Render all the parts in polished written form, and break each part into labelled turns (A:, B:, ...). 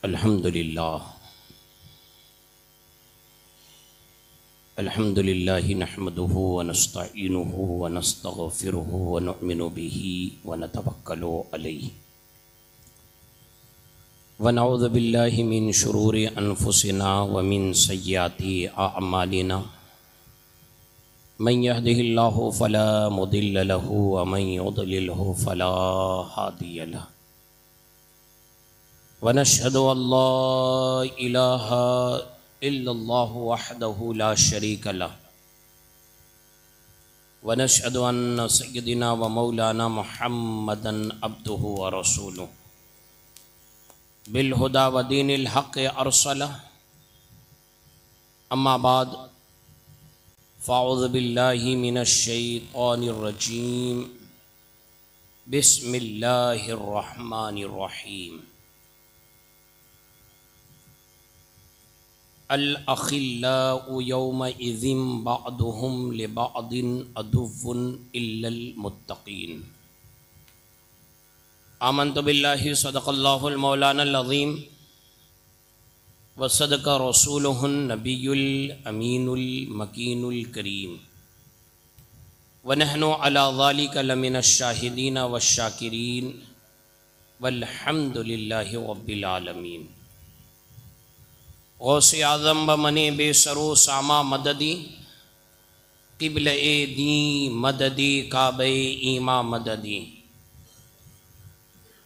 A: अल्हम्दुलिल्लाह नहमदुहु व नस्तईनुहु व नस्तगफिरुहु व नुअमिनु बिही व नतवक्कलु अलैहि व नऊज़ु बिल्लाहि मिन शुरूरि अनफुसिना व मिन सय्यिआति अअमालिना मन यहदिहिल्लाहु फला मुदिल्ल लहु व मन युद्लिलहु फला हादिय लहु व नशहदु अल्ला इलाहा इल्लल्लाहु वहदहु ला शरीका लह व नशहदु अन्न सय्यदिना व मौलाना मुहम्मदन अब्दुहु व रसूलुहु बिल हुदा व दीनिल हक़ अरसलह। अम्मा बाद फ़अऊज़ु बिल्लाहि मिनश शैतानिर रजीम बिस्मिल्लाहिर रहमानिर रहीम। अल अखिल्लाउ यौमइज़िन बअदुहुम लिबअदिन अदुव्वुन इल्लल मुत्तक़ीन। आमन्तु बिल्लाहि सदक़ल्लाहुल मौलानल अज़ीम व सदक़ रसूलुहुन नबियुल अमीनुल मकीनुल करीम व नहनु अला ज़ालिका लमिनश शाहिदीन वश्शाकिरीन वल्हम्दुलिल्लाहि रब्बिल आलमीन। गौसे आज़म ब मने बेसरो सामा मददी क़िबले दी मददी काबे ईमा मददी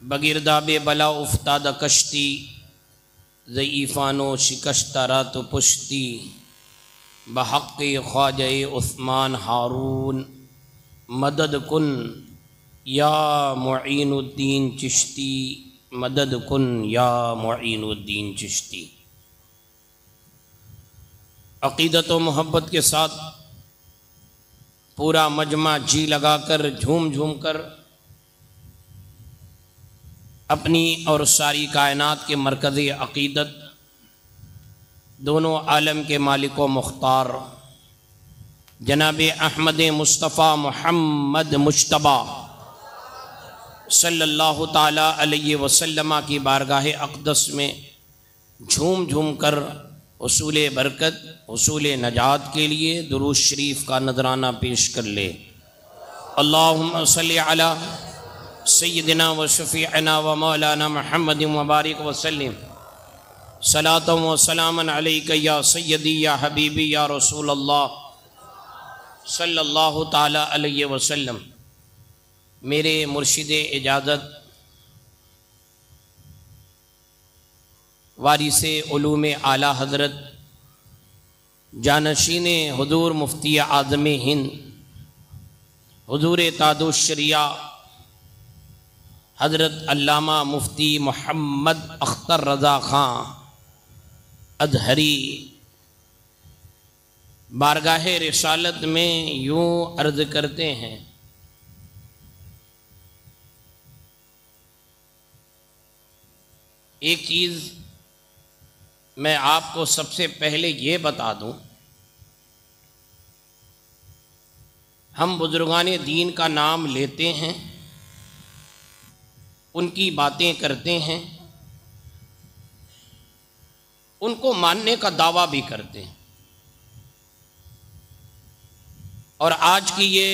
A: बगिरदाबे बला उफ्ताद कश्ती ज़ईफ़ानो शिकश्तरा तो पुश्ती बहक़्क़े ख्वाजे उस्मान हारून मदद कुन या मुईनुद्दीन चिश्ती मदद कुन या मुईनुद्दीन चिश्ती। अक़ीदत व मोहब्बत के साथ पूरा मजमा जी लगाकर झूम झूम कर अपनी और सारी कायनात के मरकज़ी अक़ीदत दोनों आलम के मालिक व मुख्तार जनाब अहमद मुस्तफ़ा मुहम्मद मुज्तबा सल्लल्लाहु ताला अलैहि वसल्लम की बारगाह अक़दस में झूम झूम कर उसूल बरकत उसूल नजात के लिए दुरूद शरीफ का नजराना पेश कर ले। अल्लाहुम्मा सल्लि अला सय्यदिना व शफ़ीअना व मौलाना मुहम्मदिन व बारिक व सल्लिम सलातन व सलामन अलैका या सय्यदी या हबीबी या रसूल अल्लाह सल्लल्लाहु ताला अलैहि वसल्लम। मेरे मुर्शिद इजाज़त वारिसे उलूम आला हज़रत जानशीन हुज़ूर मुफ्ती आज़म हिंद हुज़ूर ताजुश शरिया हज़रत अल्लामा मुफ्ती मोहम्मद अख्तर रज़ा ख़ां अज़हरी बारगाह रिसालत में यूँ अर्ज़ करते हैं। एक चीज़ मैं आपको सबसे पहले ये बता दूं, हम बुजुर्गान दीन का नाम लेते हैं, उनकी बातें करते हैं, उनको मानने का दावा भी करते हैं। और आज की ये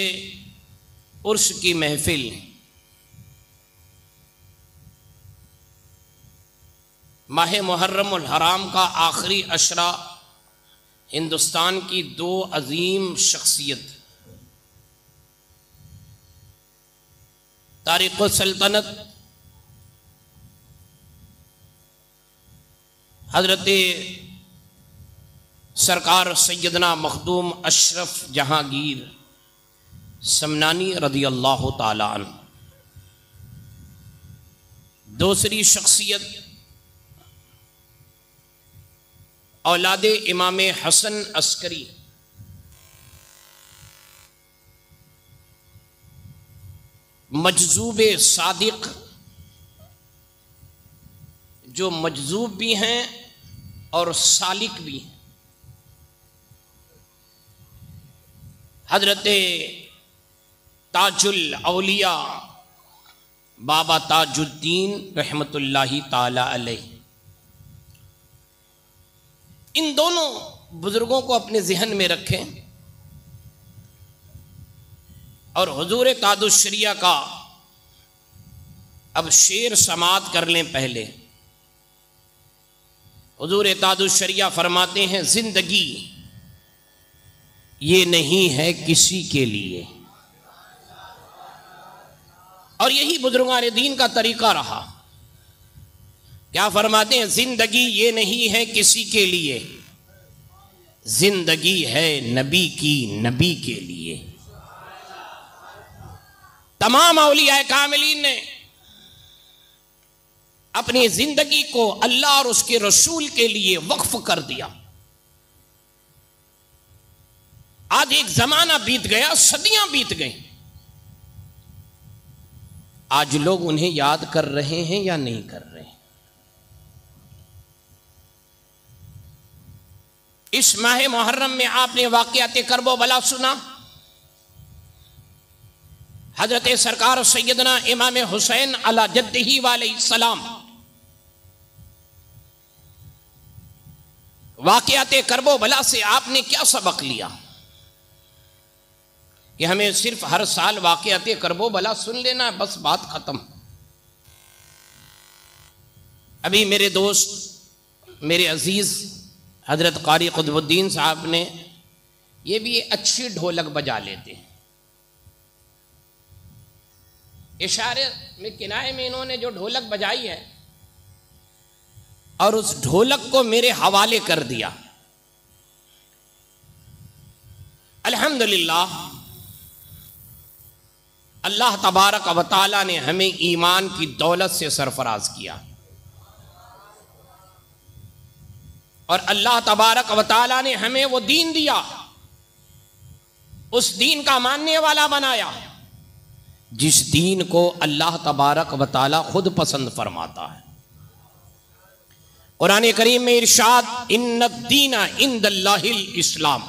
A: उर्स की महफिल माह मुहर्रमुल हराम का आखिरी अशरा हिंदुस्तान की दो अजीम शख्सियत तारिक़ सल्तनत हज़रत सरकार सैयदना मखदूम अशरफ जहांगीर समनानी रज़ी अल्लाह ताला अन्हु। दूसरी शख्सियत औलाद इमाम हसन अस्करी मजजूब सादिक, जो मजजूब भी हैं और सालिक भी हैं। हजरत ताजुल औलिया बाबा ताजुद्दीन रहमतुल्लाहि ताला अलैह इन दोनों बुजुर्गों को अपने जहन में रखें और हुजूर तादुश्शरिया का अब शेर समात कर लें। पहले हुजूर तादुश्शरिया फरमाते हैं, जिंदगी ये नहीं है किसी के लिए। और यही बुजुर्गान दीन का तरीका रहा। क्या फरमाते हैं? जिंदगी ये नहीं है किसी के लिए, जिंदगी है नबी की, नबी के लिए। तमाम औलिया कामिलीन ने अपनी जिंदगी को अल्लाह और उसके रसूल के लिए वक्फ कर दिया। आज एक जमाना बीत गया, सदियां बीत गई, आज लोग उन्हें याद कर रहे हैं या नहीं कर रहे? इस माह मुहर्रम में आपने वाक़यात करबला सुना। हजरत सरकार सैयदना इमाम हुसैन अला जद्दिही अलैहिस्सलाम वाक़यात करबला से आपने क्या सबक लिया कि हमें सिर्फ हर साल वाक़यात करबला सुन लेना है, बस बात खत्म? अभी मेरे दोस्त, मेरे अजीज हजरत कारी कुतुबुद्दीन साहब ने, ये भी अच्छी ढोलक बजा लेते हैं। इशारे में, किनारे में इन्होंने जो ढोलक बजाई है और उस ढोलक को मेरे हवाले कर दिया। अल्हम्दुलिल्लाह, अल्लाह तबारक व तआला ने हमें ईमान की दौलत से सरफराज किया और अल्लाह तबारक व तआला ने हमें वो दीन दिया, उस दीन का मानने वाला बनाया जिस दीन को अल्लाह तबारक व तआला खुद पसंद फरमाता है। कुरान करीम में इरशाद, इन्नद्दीना इंदल्लाहिल इस्लाम,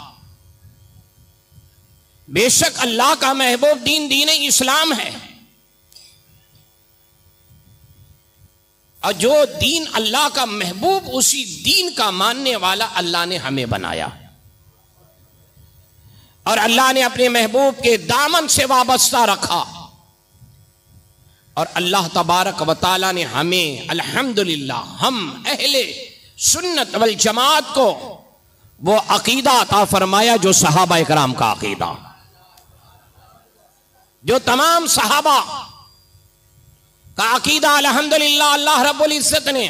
A: बेशक अल्लाह का महबूब दीन दीन इस्लाम है। और जो दीन अल्लाह का महबूब, उसी दीन का मानने वाला अल्लाह ने हमें बनाया और अल्लाह ने अपने महबूब के दामन से वाबस्ता रखा और अल्लाह तबारक व तआला ने हमें अल्हम्दुलिल्लाह, हम अहले सुन्नत वल जमात को वो अकीदा अता फरमाया जो सहाबा इकराम का अकीदा, जो तमाम सहाबा का अकीदा। अल्हम्दुलिल्लाह, अल्लाह रब्बुल इज्जत ने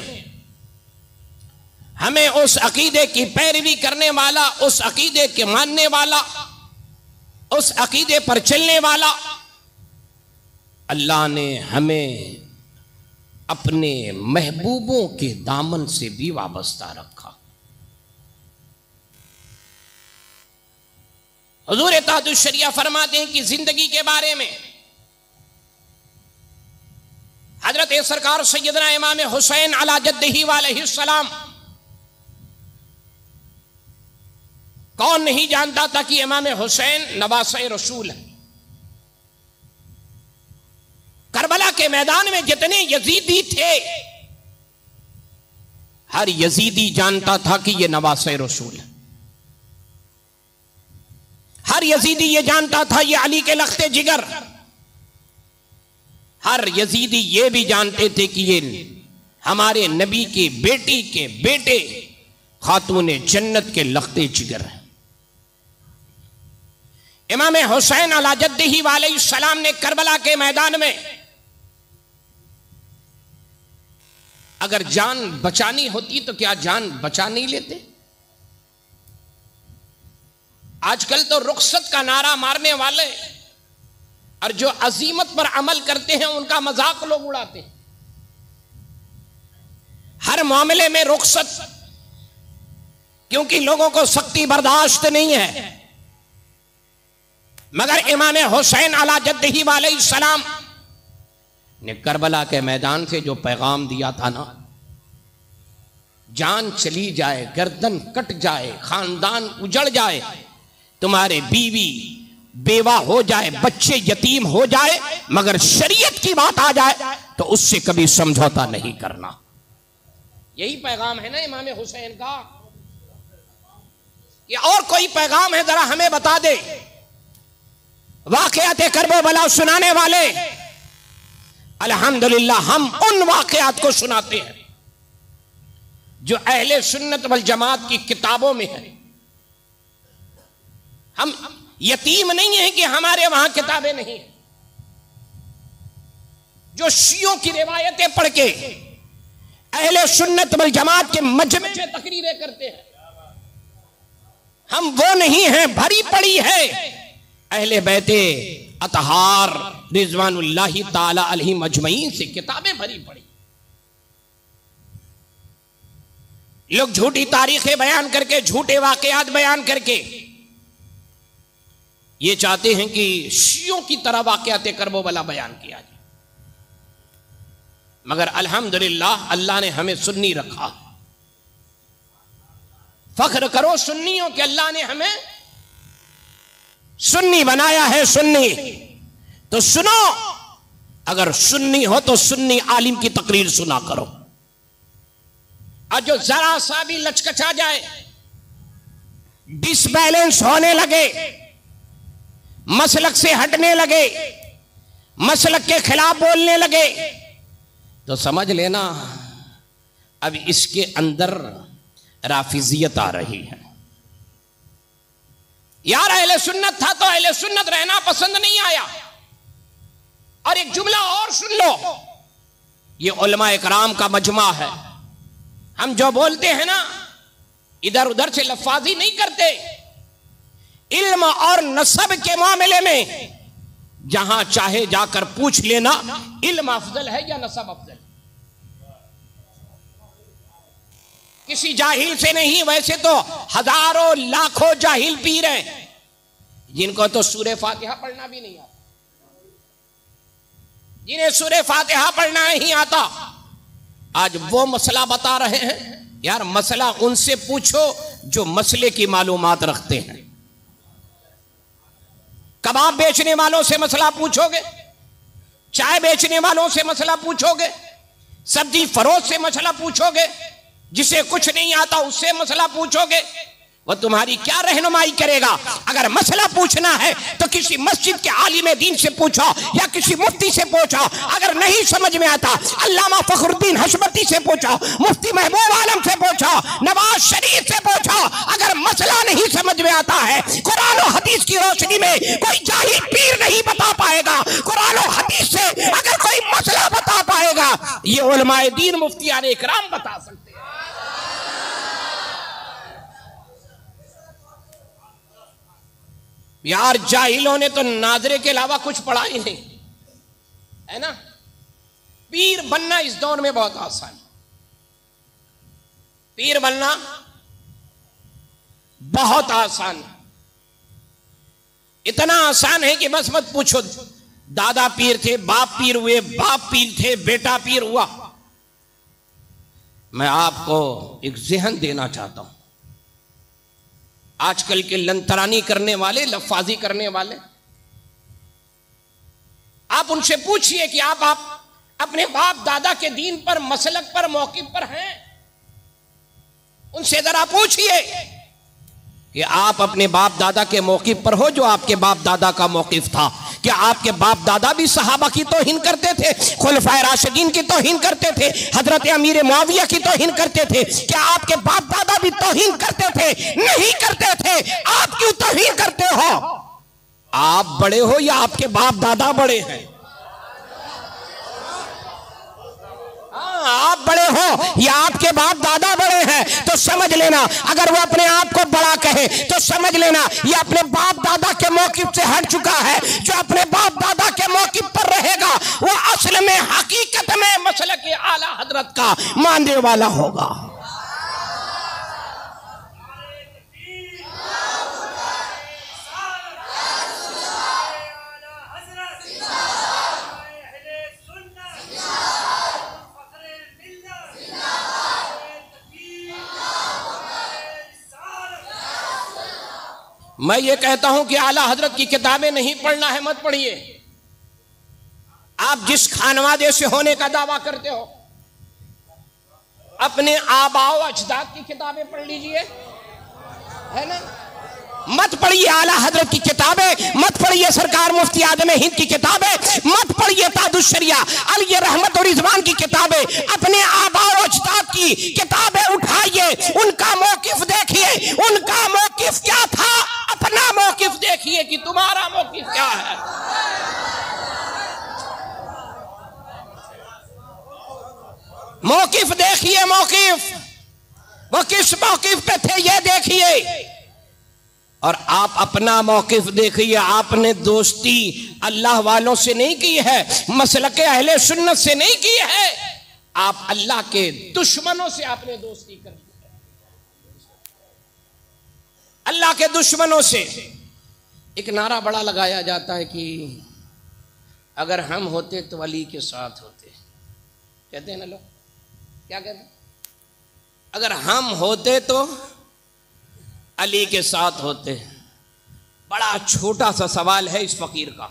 A: हमें उस अकीदे की पैरवी करने वाला, उस अकीदे के मानने वाला, उस अकीदे पर चलने वाला अल्लाह ने हमें अपने महबूबों के दामन से भी वाबस्ता रखा। हुजूर तादुश्शरिया फरमाते हैं कि जिंदगी के बारे में हजरत सरकार सैयदना इमाम हुसैन अला जद्दिही अलैहिस्सलाम, कौन नहीं जानता था कि इमाम हुसैन नवासे रसूल है। करबला के मैदान में जितने यजीदी थे, हर यजीदी जानता था कि यह नवासे रसूल है। हर यजीदी ये जानता था ये अली के लख्ते जिगर। हर यजीदी ये भी जानते थे कि ये हमारे नबी की बेटी के बेटे खातून जन्नत के लख्ते जिगर है। इमाम हुसैन अला जद्दिही अलैहिस्सलाम ने करबला के मैदान में अगर जान बचानी होती तो क्या जान बचा नहीं लेते? आजकल तो रुखसत का नारा मारने वाले और जो अजीमत पर अमल करते हैं उनका मजाक लोग उड़ाते हैं। हर मामले में रुखसत, क्योंकि लोगों को सख्ती बर्दाश्त नहीं है। मगर इमाम हुसैन अला जद्दिही अलैहिस्सलाम ने करबला के मैदान से जो पैगाम दिया था ना, जान चली जाए, गर्दन कट जाए, खानदान उजड़ जाए, तुम्हारे बीवी बेवा हो जाए, बच्चे यतीम हो जाए, मगर शरीयत की बात आ जाए तो उससे कभी समझौता नहीं करना। यही पैगाम है ना इमाम हुसैन का। कि और कोई पैगाम है जरा हमें बता दे। वाक़यात करबो बला सुनाने वाले अल्हम्दुलिल्लाह हम उन वाक़यात को सुनाते हैं जो अहले सुन्नत वल जमात की किताबों में है। हम यतीम नहीं है कि हमारे वहां किताबें नहीं है। जो शियों की रिवायतें पढ़ के अहले सुन्नत वल जमात के मजमे में तकरीरें करते हैं, हम वो नहीं हैं। भरी पड़ी है अहले बैते अतहार रिजवानुल्लाहि ताला अलैहिम अजमईन से किताबें भरी पड़ी। लोग झूठी तारीखें बयान करके, झूठे वाकयात बयान करके ये चाहते हैं कि शियों की तरह वाकयात करबला बयान किया जाए, मगर अल्हम्दुलिल्लाह अल्लाह ने हमें सुन्नी रखा। फख्र करो सुन्नियों के, अल्लाह ने हमें सुन्नी बनाया है। सुन्नी तो सुनो, अगर सुन्नी हो तो सुन्नी आलिम की तकरीर सुना करो। और जो जरा सा भी लचकचा जाए, डिसबैलेंस होने लगे, मसलक से हटने लगे, मसलक के खिलाफ बोलने लगे, तो समझ लेना अब इसके अंदर राफिजियत आ रही है। यार अहले सुन्नत था तो अहले सुन्नत रहना पसंद नहीं आया। और एक जुमला और सुन लो, ये उलमा इकराम का मजमा है। हम जो बोलते हैं ना, इधर उधर से लफ्फाजी नहीं करते। इल्म और नसब के मामले में जहां चाहे जाकर पूछ लेना, इल्म अफजल है या नसब अफजल। किसी जाहिल से नहीं, वैसे तो हजारों लाखों जाहिल पीर हैं जिनको तो सूरे फातिहा पढ़ना भी नहीं आता, जिन्हें सूरे फातिहा पढ़ना नहीं आता। आज वो मसला बता रहे हैं। यार मसला उनसे पूछो जो मसले की मालूमात रखते हैं। कबाब बेचने वालों से मसला पूछोगे, चाय बेचने वालों से मसला पूछोगे, सब्जी फरोश से मसला पूछोगे, जिसे कुछ नहीं आता उससे मसला पूछोगे, वह तुम्हारी क्या रहनुमाई करेगा। अगर मसला पूछना है तो किसी मस्जिद के आलिम दीन से पूछो या किसी मुफ्ती से पूछो। अगर नहीं समझ में आता अल्लामा फखरुद्दीन हशमती से पूछो, मुफ्ती महबूब आलम से पूछो, नवाज शरीफ से पूछो। अगर मसला नहीं समझ में आता है, कुरान और हदीस की रोशनी में कोई जाहिल पीर नहीं बता पाएगा। कुरान और हदीस से अगर कोई मसला बता पाएगा, ये उलमाए दीन मुफ्तियान इकराम बता सकते हैं। यार जाहिलों ने तो नाजरे के अलावा कुछ पढ़ा ही नहीं है ना। पीर बनना इस दौर में बहुत आसान है। पीर बनना बहुत आसान है। इतना आसान है कि बस मत पूछो। दादा पीर थे, बाप पीर हुए, बाप पीर थे, बेटा पीर हुआ। मैं आपको एक ज़हन देना चाहता हूं। आजकल के लंतरानी करने वाले, लफ्फाजी करने वाले, आप उनसे पूछिए कि आप अपने बाप दादा के दीन पर, मसलक पर, मौक़िफ़ पर हैं। उनसे जरा पूछिए कि आप अपने बाप दादा के मौक़िफ़ पर हो जो आपके बाप दादा का मौक़िफ़ था। क्या आपके बाप दादा भी सहाबा की तौहीन करते थे, खुलफाए राशिदीन की तौहीन करते थे, हजरत अमीर मुआविया की तौहीन करते थे? क्या आपके बाप दादा भी तौहीन करते थे? नहीं करते थे। आप क्यों तौहीन करते हो? आप बड़े हो या आपके बाप दादा बड़े हैं? आप बड़े हो या आपके बाप दादा बड़े हैं? तो समझ लेना, अगर वो अपने आप को बड़ा कहे तो समझ लेना ये अपने बाप दादा के मौक़िफ़ से हट चुका है। जो अपने बाप दादा के मौक़िफ़ पर रहेगा वो असल में, हकीकत में मसलक के आला हजरत का मानने वाला होगा। मैं ये कहता हूं कि आला हजरत की किताबें नहीं पढ़ना है, मत पढ़िए। आप जिस खानवादे से होने का दावा करते हो, अपने आबाओ अजदाद की किताबें पढ़ लीजिए। है ना? मत पढ़िए आला हजरत की किताबें, मत पढ़िए सरकार मुफ्ती आजम हिंद की किताबें, मत पढ़िए ताजुश शरिया अली रहमत और रिजवान की किताबें, अपने आबा और अजदाद की किताबें उठाइए, उनका मौकिफ देखिए, उनका मौकिफ क्या था, अपना मौकिफ देखिए कि तुम्हारा मौकिफ क्या है। मौकिफ देखिए, मौकिफ वो किस मौकिफ पे थे ये देखिए, और आप अपना मौकिफ देखिए। आपने दोस्ती अल्लाह वालों से नहीं की है, मसलके अहले सुन्नत से नहीं की है, आप अल्लाह के दुश्मनों से आपने दोस्ती कर ली है, अल्लाह के दुश्मनों से। एक नारा बड़ा लगाया जाता है कि अगर हम होते तो अली के साथ होते, कहते हैं ना लोग, क्या कहते हैं? अगर हम होते तो अली के साथ होते। बड़ा छोटा सा सवाल है इस फकीर का।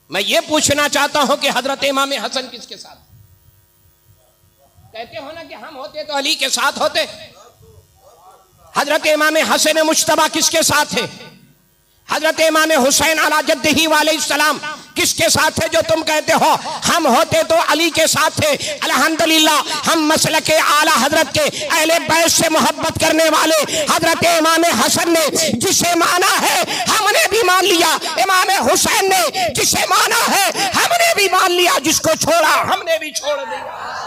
A: मैं ये पूछना चाहता हूं कि हजरत इमाम हसन किसके साथ? कहते हो ना कि हम होते तो अली के साथ होते। हजरत इमाम हसन मुश्तबा किसके साथ है? हजरत इमाम हुसैन अला जद्दिही अलैहिस्सलाम किसके साथ है? जो तुम कहते हो हम होते तो अली के साथ थे। अल्हम्दुलिल्लाह हम मसलके आला हजरत के अहले बैत से मोहब्बत करने वाले हजरत इमाम हसन ने जिसे माना है हमने भी मान लिया, इमाम हुसैन ने जिसे माना है हमने भी मान लिया, जिसको छोड़ा हमने भी छोड़ दिया।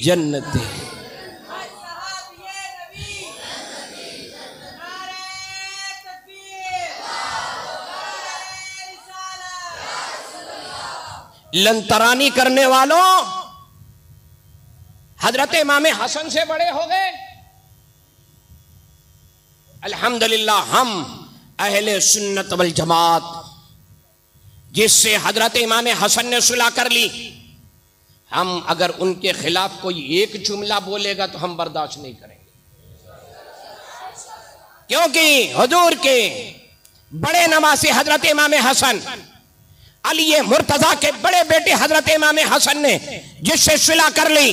A: जन्नते लंतरानी करने वालों हजरत इमाम हसन से बड़े हो गए। अल्हम्दुलिल्लाह हम अहले सुन्नत वल जमात जिससे हजरत इमाम हसन ने सुलह कर ली, हम अगर उनके खिलाफ कोई एक जुमला बोलेगा तो हम बर्दाश्त नहीं करेंगे, क्योंकि हुजूर के बड़े नवासे हजरत इमाम हसन अली मुर्तजा के बड़े बेटे हजरत इमाम हसन ने जिससे सुलह कर ली।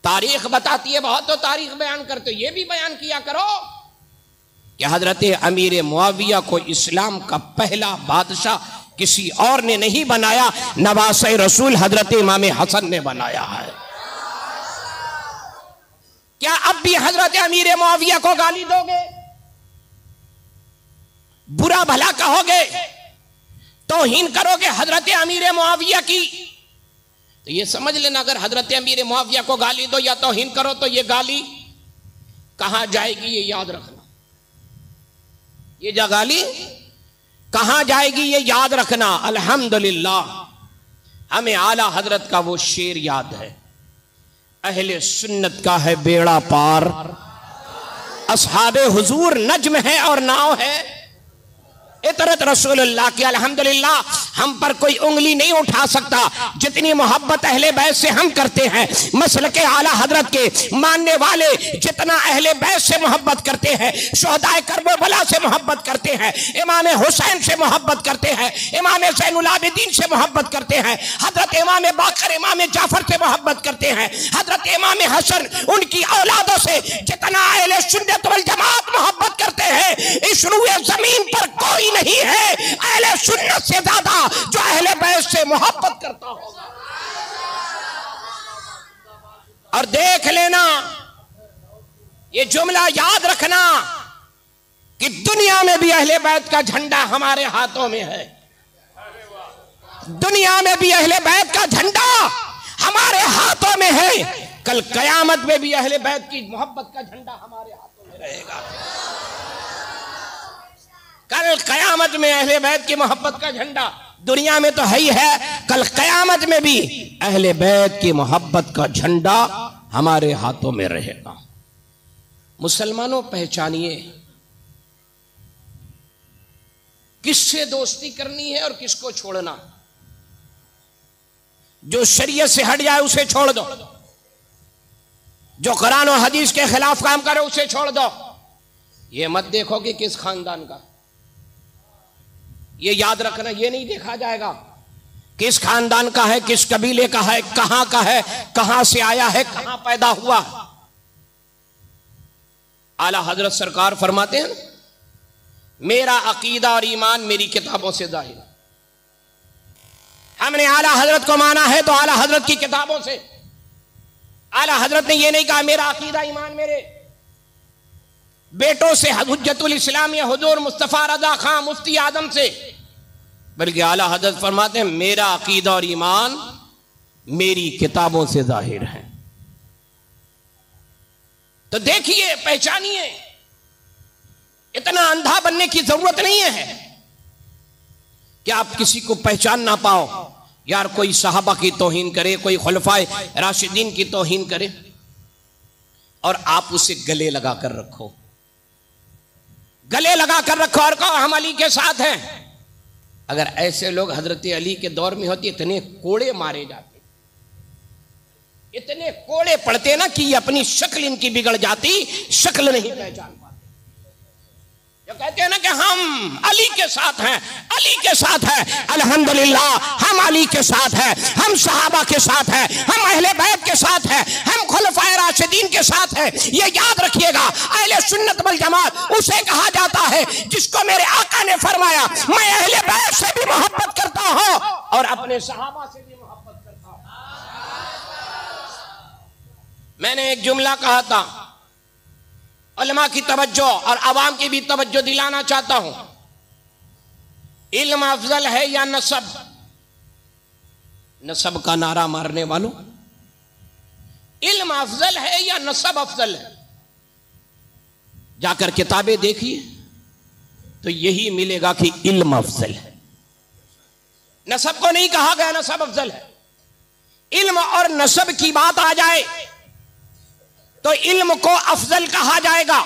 A: तारीख बताती है, बहुत तो तारीख बयान करते, ये भी बयान किया करो कि हजरत अमीर मुआविया को इस्लाम का पहला बादशाह किसी और ने नहीं बनाया, नवासे रसूल हजरत इमाम हसन ने बनाया है। क्या अब भी हजरत अमीर मुआविया को गाली दोगे, बुरा भला कहोगे, तौहीन करोगे हजरत अमीर मुआविया की? तो ये समझ लेना, अगर हजरत अमीर मुआविया को गाली दो या तौहीन करो तो ये गाली कहां जाएगी ये याद रखना। ये गाली कहां जाएगी ये याद रखना। अल्हम्दुलिल्लाह हमें आला हजरत का वो शेर याद है, अहले सुन्नत का है बेड़ा पार, असहाबे हुजूर नज्म है और नाव है इतरत रसूलुल्लाह की। अल्हम्दुलिल्लाह हम पर कोई उंगली नहीं उठा सकता, जितनी मोहब्बत अहले बैत से हम करते हैं, मसलके आला हजरत के मानने वाले जितना अहले बैत से मोहब्बत करते हैं, शुहदाए करबला से मोहब्बत करते हैं, इमाम हुसैन से मोहब्बत करते हैं, इमाम ज़ैनुल आबिदीन से मोहब्बत करते हैं, हजरत इमाम बाकर इमाम जाफर से मोहब्बत करते हैं, हजरत इमाम हसन उनकी औलादों से जितना अहले सुन्नत वल जमात मोहब्बत करते हैं, इस रूए जमीन पर कोई नहीं है अहले सुन्नत से ज्यादा जो अहले बैत से मोहब्बत करता होगा। और देख लेना, ये जुमला याद रखना कि दुनिया में भी अहले बैत का झंडा हमारे हाथों में है, दुनिया में भी अहले बैत का झंडा हमारे हाथों में है, कल कयामत में भी अहले बैत की मोहब्बत का झंडा हमारे हाथों में रहेगा। कल कयामत में अहले बैत की मोहब्बत का झंडा दुनिया में तो है ही है, कल कयामत में भी अहले बैत की मोहब्बत का झंडा हमारे हाथों में रहेगा। मुसलमानों पहचानिए किससे दोस्ती करनी है और किसको छोड़ना। जो शरीयत से हट जाए उसे छोड़ दो, जो कुरान और हदीस के खिलाफ काम करे उसे छोड़ दो, ये मत देखो कि किस खानदान का, ये याद रखना, ये नहीं देखा जाएगा किस खानदान का है, किस कबीले का है, कहां का है, कहां से आया है, कहां पैदा हुआ। आला हजरत सरकार फरमाते हैं, मेरा अकीदा और ईमान मेरी किताबों से जाहिर। हमने आला हजरत को माना है तो आला हजरत की किताबों से। आला हजरत ने यह नहीं कहा मेरा अकीदा ईमान मेरे बेटों से, हुज्जतुल इस्लाम या हुजूर मुस्तफा रजा खां मुफ्ती आदम से, बल्कि आला हजरत फरमाते हैं मेरा अकीदा और ईमान मेरी किताबों से जाहिर है। तो देखिए, पहचानिए, इतना अंधा बनने की जरूरत नहीं है कि आप किसी को पहचान ना पाओ। यार कोई सहाबा की तौहीन करे, कोई खुलफाए राशिदीन की तौहीन करे और आप उसे गले लगा कर रखो, गले लगा कर रखो और कहो हम अली के साथ हैं। अगर ऐसे लोग हजरत अली के दौर में होते, इतने कोड़े मारे जाते, इतने कोड़े पड़ते ना कि अपनी शक्ल इनकी बिगड़ जाती, शक्ल नहीं पहचान पाते। जो कहते हैं ना कि हम अली के साथ हैं, अली के साथ है, अल्हम्दुलिल्लाह हम अली के साथ हैं, हम सहाबा के साथ हैं, हम अहले बैत के साथ हैं, हम खुलफाए राशिदीन के साथ हैं। ये याद रखिएगा, अहले सुन्नत वल जमात उसे कहा जाता है जिसको मेरे आका ने फरमाया मैं अहले बैत से भी मोहब्बत करता हूं और अपने सहाबा से भी मोहब्बत करता हूं। मैंने एक जुमला कहा था, उलमा की तवज्जो और आवाम की भी तवज्जो दिलाना चाहता हूं। इल्म अफजल है या नसब? नसब का नारा मारने वालों, इल्म अफजल है या नसब अफजल है? जाकर किताबें देखिए तो यही मिलेगा कि इल्म अफजल है। नसब को नहीं कहा गया नसब अफजल है। इल्म और नसब की बात आ जाए तो इल्म को अफजल कहा जाएगा।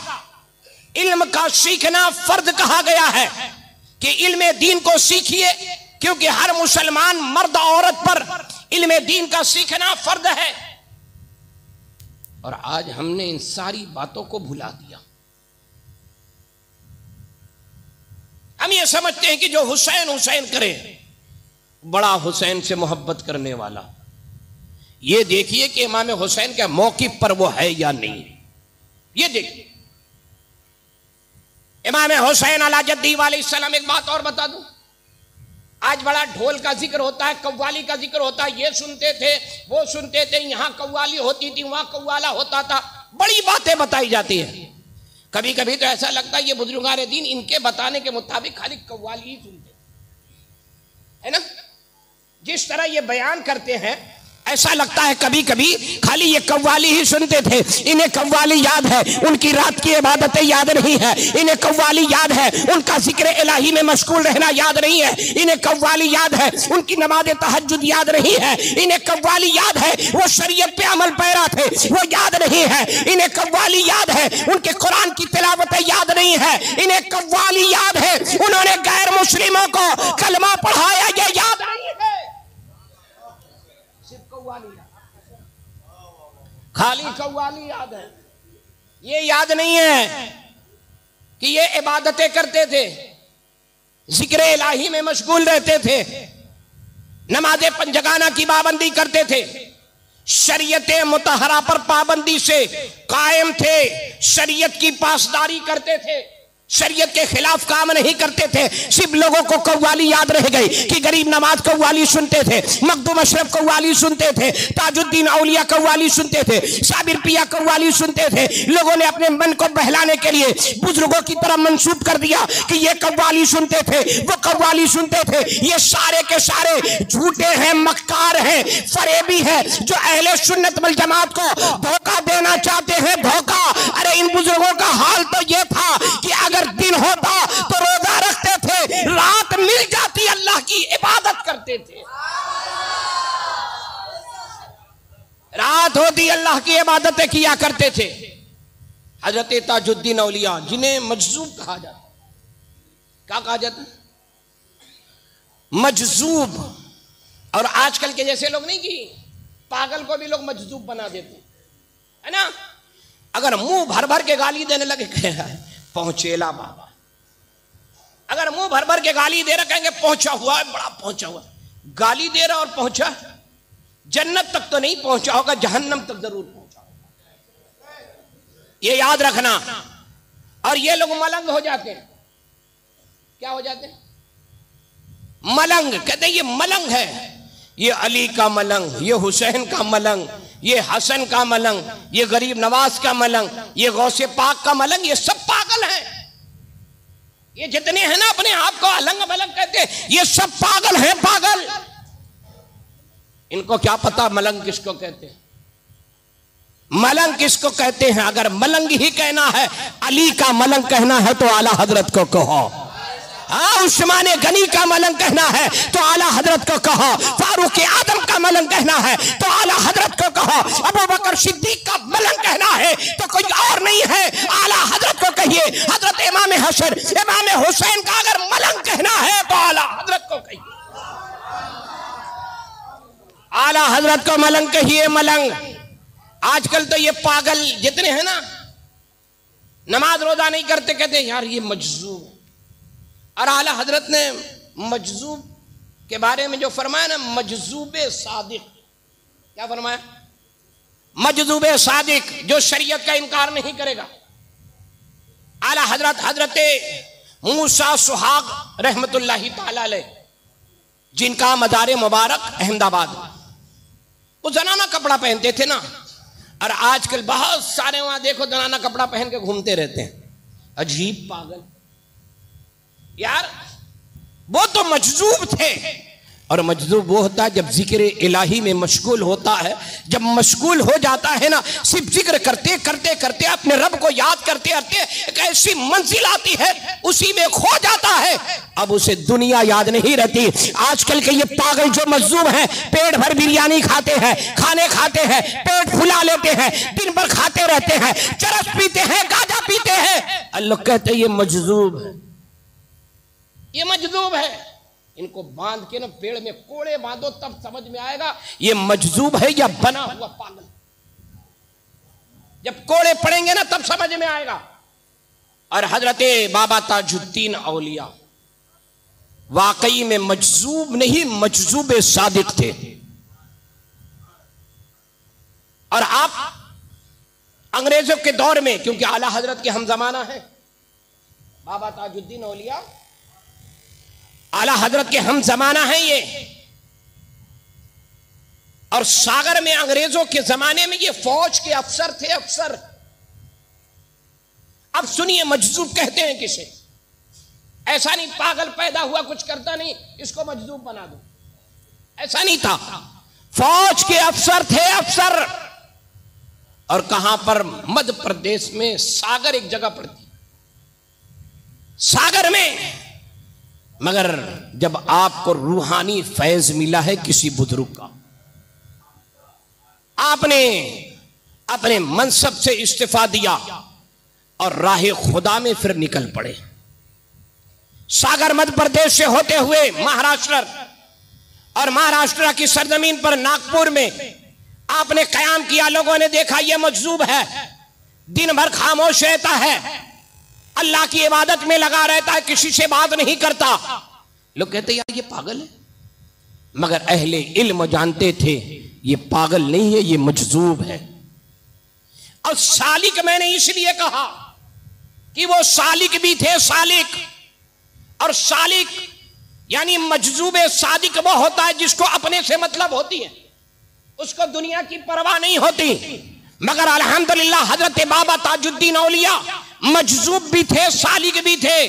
A: इल्म का सीखना फर्द कहा गया है कि इल्म दीन को सीखिए, क्योंकि हर मुसलमान मर्द औरत पर इल्म दीन का सीखना फर्द है। और आज हमने इन सारी बातों को भुला दिया। हम ये समझते हैं कि जो हुसैन हुसैन करे, बड़ा हुसैन से मोहब्बत करने वाला। ये देखिए कि इमाम हुसैन के मौक़िफ़ पर वो है या नहीं। ये देखिए, इमाम हुसैन अला जद्दी अलैहिस्सलाम। एक बात और बता दूं, आज बड़ा ढोल का जिक्र होता है, कव्वाली का जिक्र होता है, ये सुनते थे वो सुनते थे, यहां कव्वाली होती थी वहां कव्वाला होता था, बड़ी बातें बताई जाती है। कभी कभी तो ऐसा लगता है ये बुजुर्गान दीन इनके बताने के मुताबिक खाली कव्वाली ही सुनते है ना। जिस तरह ये बयान करते हैं ऐसा लगता है कभी कभी खाली ये कव्वाली ही सुनते थे। इन्हें कव्वाली याद है, उनकी रात की इबादतें याद नहीं है। इन्हें कव्वाली याद है, उनका जिक्र इलाही में मशगूल रहना याद नहीं है। इन्हें कव्वाली याद है, उनकी नमाज तहज्जुद याद नहीं है। इन्हें कव्वाली याद है, वो शरीयत पे अमल पैरा थे, वो याद नहीं है। इन्हें कव्वाली याद है, उनके कुरान की तिलावतें याद नहीं है। इन्हें कव्वाली याद है, उन्होंने गैर मुस्लिमों को कलमा पढ़ाया, ये याद नहीं है। खाली कव्वाली याद है, ये याद नहीं है कि ये इबादतें करते थे, जिक्र इलाही में मशगूल रहते थे, नमाज़े पंजगाना की पाबंदी करते थे, शरीयत मुतहरा पर पाबंदी से कायम थे, शरीयत की पासदारी करते थे, शरीयत के खिलाफ काम नहीं करते थे। सिर्फ लोगों को कव्वाली याद रह गई कि गरीब नवाज कव्वाली सुनते थे, मखदूम अशरफ कव्वाली सुनते थे, ताजुद्दीन औलिया कव्वाली सुनते थे, साबिर पिया कव्वाली सुनते थे। लोगों ने अपने मन को बहलाने के लिए बुजुर्गों की तरफ मंसूब कर दिया कि ये कव्वाली सुनते थे, वो कव्वाली सुनते थे। ये सारे के सारे झूठे हैं, मक्कार हैं, फरेबी है, जो अहले सुन्नत वल जमात को धोखा देना चाहते हैं। धोखा! अरे इन बुजुर्गों का हाल तो ये था कि अगर दिन होता तो रोजा रखते थे, रात मिल जाती अल्लाह की इबादत करते थे, रात होती अल्लाह की इबादतें किया करते थे। हजरत ताजुद्दीन औलिया, जिन्हें मजजूब कहा जाता, क्या कहा जाता? मजजूब। और आजकल के जैसे लोग नहीं कि पागल को भी लोग मजजूब बना देते है ना। अगर मुंह भर भर के गाली देने लगे, पहुंचेला बाबा। अगर मुंह भर भर के गाली दे रहे कहेंगे पहुंचा हुआ है, बड़ा पहुंचा हुआ, गाली दे रहा और पहुंचा, जन्नत तक तो नहीं पहुंचा होगा, जहन्नम तक जरूर पहुंचा होगा, ये याद रखना। और ये लोग मलंग हो जाते हैं। क्या हो जाते हैं? मलंग। कहते हैं ये मलंग है, ये अली का मलंग, ये हुसैन का मलंग, ये हसन का मलंग, ये गरीब नवाज का मलंग, ये गौसे पाक का मलंग, ये सब पागल हैं। ये जितने हैं ना अपने आप को अलंग मलंग कहते हैं, ये सब पागल हैं, पागल। इनको क्या पता मलंग किसको कहते हैं, मलंग किसको कहते हैं। अगर मलंग ही कहना है, अली का मलंग कहना है तो आला हजरत को कहो। हाँ, उस्मान गनी का मलंग कहना है तो आला हजरत को कहो। फारूक आदम का मलंग कहना है तो आला हजरत को कहो। अबू बकर सिद्दीक का मलंग कहना है तो कोई और नहीं है, आला हजरत को कहिए। हजरत इमाम हसन, इमाम हुसैन का अगर मलंग कहना है तो आला हजरत को कहिए, आला हजरत को मलंग कहिए, मलंग। आजकल तो ये पागल जितने हैं ना, नमाज रोजा नहीं करते, कहते यार ये मजजूब। और आला हजरत ने मजजूब के बारे में जो फरमाया ना, मजजूबे सादिक, क्या फरमाया? मजजूबे सादिक, जो शरीयत का इनकार नहीं करेगा। आला हजरत हजरत मूसा सुहाग रहमतुल्लाही ताला अलैह, जिनका मदार मुबारक अहमदाबाद, वो जनाना कपड़ा पहनते थे ना। और आजकल बहुत सारे वहां देखो जनाना कपड़ा पहन के घूमते रहते हैं, अजीब पागल यार। वो तो मजजूब थे। और मजजूब वो होता है जब जिक्र इलाही में मशगूल होता है, जब मशगूल हो जाता है ना, सिर्फ जिक्र करते करते करते अपने रब को याद करते करते एक ऐसी मंजिल आती है, उसी में खो जाता है, अब उसे दुनिया याद नहीं रहती। आजकल के ये पागल जो मजजूब हैं, पेट भर बिरयानी खाते हैं, खाने खाते हैं, पेट फुला लेते हैं, दिन भर खाते रहते हैं, चरस पीते हैं, गांजा पीते हैं। अल्लाह कहते हैं ये मजजूब है, ये मजजूब है। इनको बांध के ना पेड़ में कोड़े बांधो, तब समझ में आएगा ये मजजूब है या बना हुआ पागल। जब कोड़े पड़ेंगे ना तब समझ में आएगा। और हजरत बाबा ताजुद्दीन औलिया वाकई में मजजूब नहीं, मजजूब सादिक थे। और आप अंग्रेजों के दौर में, क्योंकि आला हजरत के हम जमाना है, बाबा ताजुद्दीन औलिया आला हजरत के हम जमाना है ये। और सागर में अंग्रेजों के जमाने में ये फौज के अफसर थे, अफसर। अब सुनिए मजजूब कहते हैं किसे? ऐसा नहीं पागल पैदा हुआ कुछ करता नहीं इसको मजजूब बना दो, ऐसा नहीं था। फौज के अफसर थे, अफसर। और कहां पर? मध्य प्रदेश में सागर एक जगह पड़ती, सागर में। मगर जब आपको रूहानी फैज मिला है किसी बुजुर्ग का, आपने अपने मनसब से इस्तीफा दिया और राह खुदा में फिर निकल पड़े। सागर मध्य प्रदेश से होते हुए महाराष्ट्र, और महाराष्ट्र की सरजमीन पर नागपुर में आपने कयाम किया। लोगों ने देखा ये मजजूब है, दिन भर खामोश रहता है, अल्लाह की इबादत में लगा रहता है, किसी से बात नहीं करता। लोग कहते यार ये पागल है। मगर अहले इल्म जानते थे ये पागल नहीं है, ये मजजूब है। और सालिक मैंने इसलिए कहा कि वो सालिक भी थे, सालिक। और सालिक यानी मजजूब सादिक वो होता है जिसको अपने से मतलब होती है, उसको दुनिया की परवाह नहीं होती। मगर अल्हम्दुलिल्लाह हजरत बाबा ताजुद्दीन औलिया मजजूब भी थे, सालिक भी थे,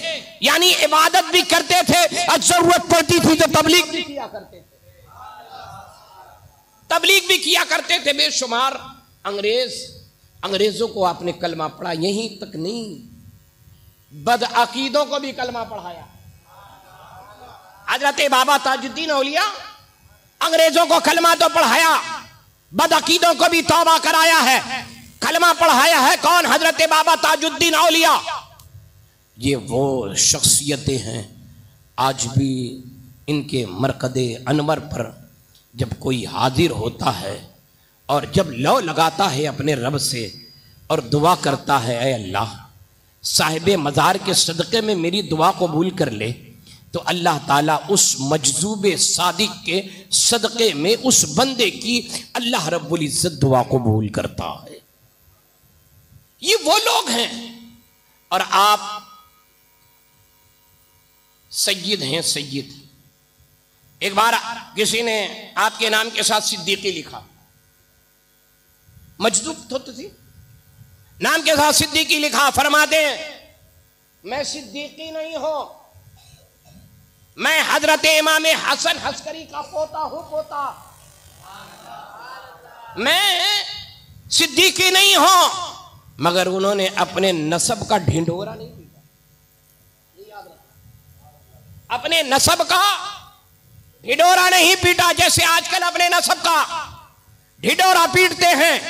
A: यानी इबादत भी करते थे और जरूरत पड़ती थी तो तबलीग भी किया करते थे, तबलीग भी किया करते थे। बेशुमार अंग्रेजों को आपने कलमा पढ़ा, यहीं तक नहीं बदअकीदों को भी कलमा पढ़ाया। हजरत बाबा ताजुद्दीन औलिया अंग्रेजों को कलमा तो पढ़ाया, बदअकीदों को भी तौबा कराया है, कलमा पढ़ाया है। कौन? हजरत बाबा ताजुद्दीन औलिया। ये वो शख्सियतें हैं आज भी इनके मरकदे अनवर पर जब कोई हाजिर होता है और जब लौ लगाता है अपने रब से और दुआ करता है, ऐ अल्लाह साहिब मज़ार के सदक़े में मेरी दुआ कबूल कर ले तो अल्लाह ताला उस मजजूबे सादिक के सदक़े में उस बंदे की अल्लाह रब्बुल इज़्ज़त दुआ कबूल करता है। ये वो लोग हैं। और आप सय्यद हैं, सय्यद। एक बार किसी ने आपके नाम के साथ सिद्दीकी लिखा, मजदूब तो थी, नाम के साथ सिद्दीकी लिखा। फरमाते हैं मैं सिद्दीकी नहीं हूं, मैं हजरत इमाम हसन हस्करी का पोता हूं, पोता। मैं सिद्दीकी नहीं हूं, मगर उन्होंने अपने नसब का ढिंढोरा नहीं पीटा। ये याद रखना, अपने नसब का ढिंढोरा नहीं पीटा। जैसे आजकल अपने नसब का ढिंढोरा पीटते हैं।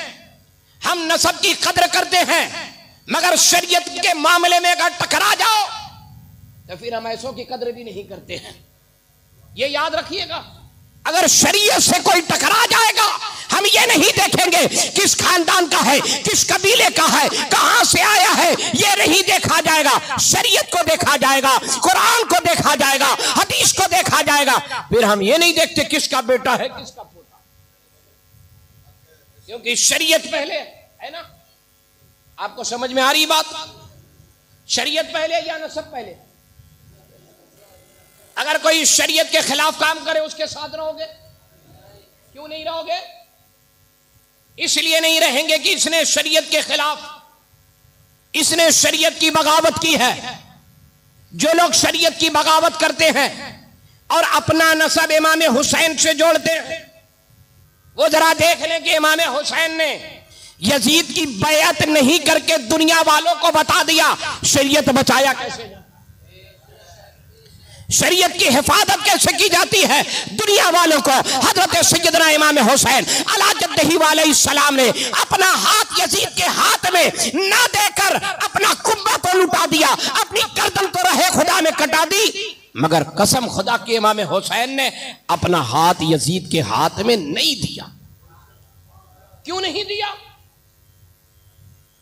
A: हम नसब की कद्र करते हैं, मगर शरीयत के मामले में अगर टकरा जाओ तो फिर हम ऐसों की कद्र भी नहीं करते हैं। ये याद रखिएगा, अगर शरीयत से कोई टकरा जाएगा, हम ये नहीं देखेंगे किस खानदान का है, किस कबीले का है, कहां से आया है, ये नहीं देखा जाएगा। शरीयत को देखा जाएगा, कुरान को देखा जाएगा, हदीस को देखा जाएगा। फिर हम ये नहीं देखते किसका बेटा है, किसका पोता, क्योंकि शरीयत पहले है ना। आपको समझ में आ रही बात? शरीयत पहले या नसब पहले? अगर कोई शरीयत के खिलाफ काम करे उसके साथ रहोगे? क्यों नहीं रहोगे? इसलिए नहीं रहेंगे कि इसने शरीयत के खिलाफ, इसने शरीयत की बगावत की है। जो लोग शरीयत की बगावत करते हैं और अपना नसब इमाम हुसैन से जोड़ते हैं, वो जरा देख लें कि इमाम हुसैन ने यजीद की बैअत नहीं करके दुनिया वालों को बता दिया शरीयत बचाया कैसे, शरीयत की हिफाजत कैसे की जाती है दुनिया वालों को। हजरत सैयदना इमाम हुसैन अला जद्दही अलैहिस्सलाम ने अपना हाथ यजीद के हाथ में ना देकर अपना कुब्बा तो लुटा दिया, अपनी गर्दन तो रहे खुदा में कटा दी, मगर कसम खुदा के इमाम हुसैन ने अपना हाथ यजीद के हाथ में नहीं दिया। क्यों नहीं दिया?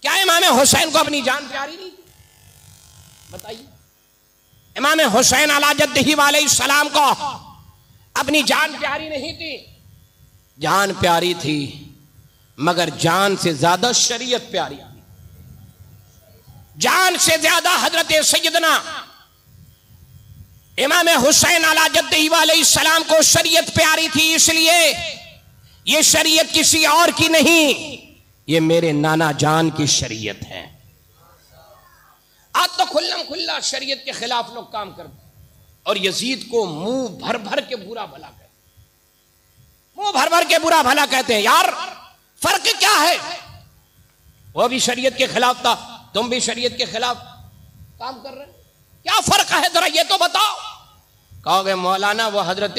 A: क्या इमाम हुसैन को अपनी जान प्यारी नहीं थी? बताइए। इमाम हुसैन अला जद्दही अलैहिस्सलाम को अपनी जान प्यारी नहीं थी? जान प्यारी थी, मगर जान से ज्यादा शरीयत प्यारी थी। जान से ज्यादा हजरत सैयदना इमाम हुसैन अला जद्दही अलैहिस्सलाम को शरीयत प्यारी थी। इसलिए ये शरीयत किसी और की नहीं, ये मेरे नाना जान की शरीयत है। आज तो खुल्लम खुल्ला शरीयत के खिलाफ लोग काम करते हैं और यजीद को मुंह भर भर के बुरा भला कहते हैं, मुंह भर भर के बुरा भला कहते हैं। यार फर्क क्या है? वो भी शरीयत के खिलाफ था, तुम भी शरीयत के खिलाफ काम कर रहे, क्या फर्क है जरा ये तो बताओ। कहोगे मौलाना वो हजरत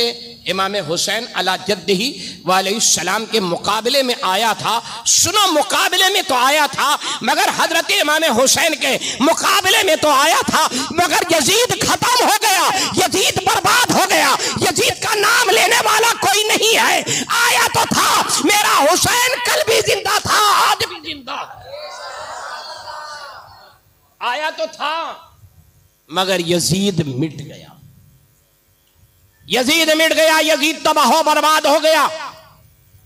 A: इमाम हुसैन अला जद्दही अलैहिस्सलाम के मुकाबले में आया था। सुनो, मुकाबले में तो आया था, मगर हजरत इमाम हुसैन के मुकाबले में तो आया था, मगर यजीद खत्म हो गया, यजीद बर्बाद हो गया, यजीद का नाम लेने वाला कोई नहीं है। आया तो था, मेरा हुसैन कल भी जिंदा था, आज भी जिंदा है। आया तो था, मगर यजीद मिट गया, यजीद मिट गया, यजीद तबाह बर्बाद हो गया,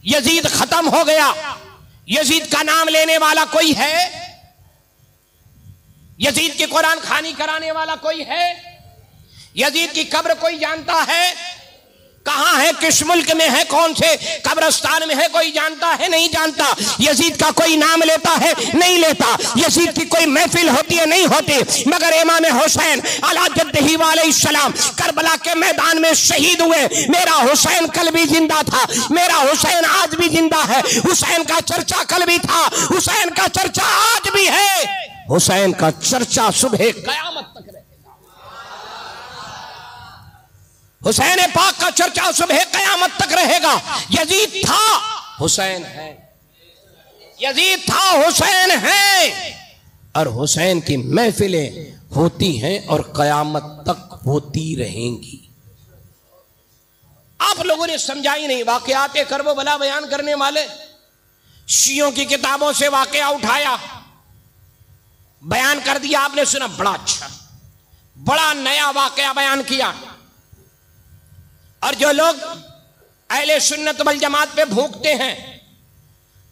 A: यजीद खत्म हो गया। यजीद का नाम लेने वाला कोई है? यजीद की कुरान खानी कराने वाला कोई है? यजीद की कब्र कोई जानता है? कहां है, किस मुल्क में है, कौन से कब्रिस्तान में है, कोई जानता है? नहीं जानता। यजीद का कोई नाम लेता है? नहीं लेता। यजीद की कोई महफिल होती है? नहीं होती। मगर इमाम हुसैन अला जद्दही अलैहिस्सलाम करबला के मैदान में शहीद हुए। मेरा हुसैन कल भी जिंदा था, मेरा हुसैन आज भी जिंदा है। हुसैन का चर्चा कल भी था, हुसैन का चर्चा आज भी है, हुसैन का चर्चा सुबह कयामत तक रहेगा। हुसैन पाक का चर्चा सुबह कयामत तक रहेगा। यजीद था, हुसैन है, यजीद था, हुसैन है, और हुसैन की महफिलें होती हैं और कयामत तक होती रहेंगी। आप लोगों ने समझाई नहीं। वाकयात करबला बयान करने वाले शियों की किताबों से वाकया उठाया, बयान कर दिया, आपने सुना, बड़ा अच्छा, बड़ा नया वाकया बयान किया। और जो लोग अहले सुन्नत वल जमात पे भूखते हैं,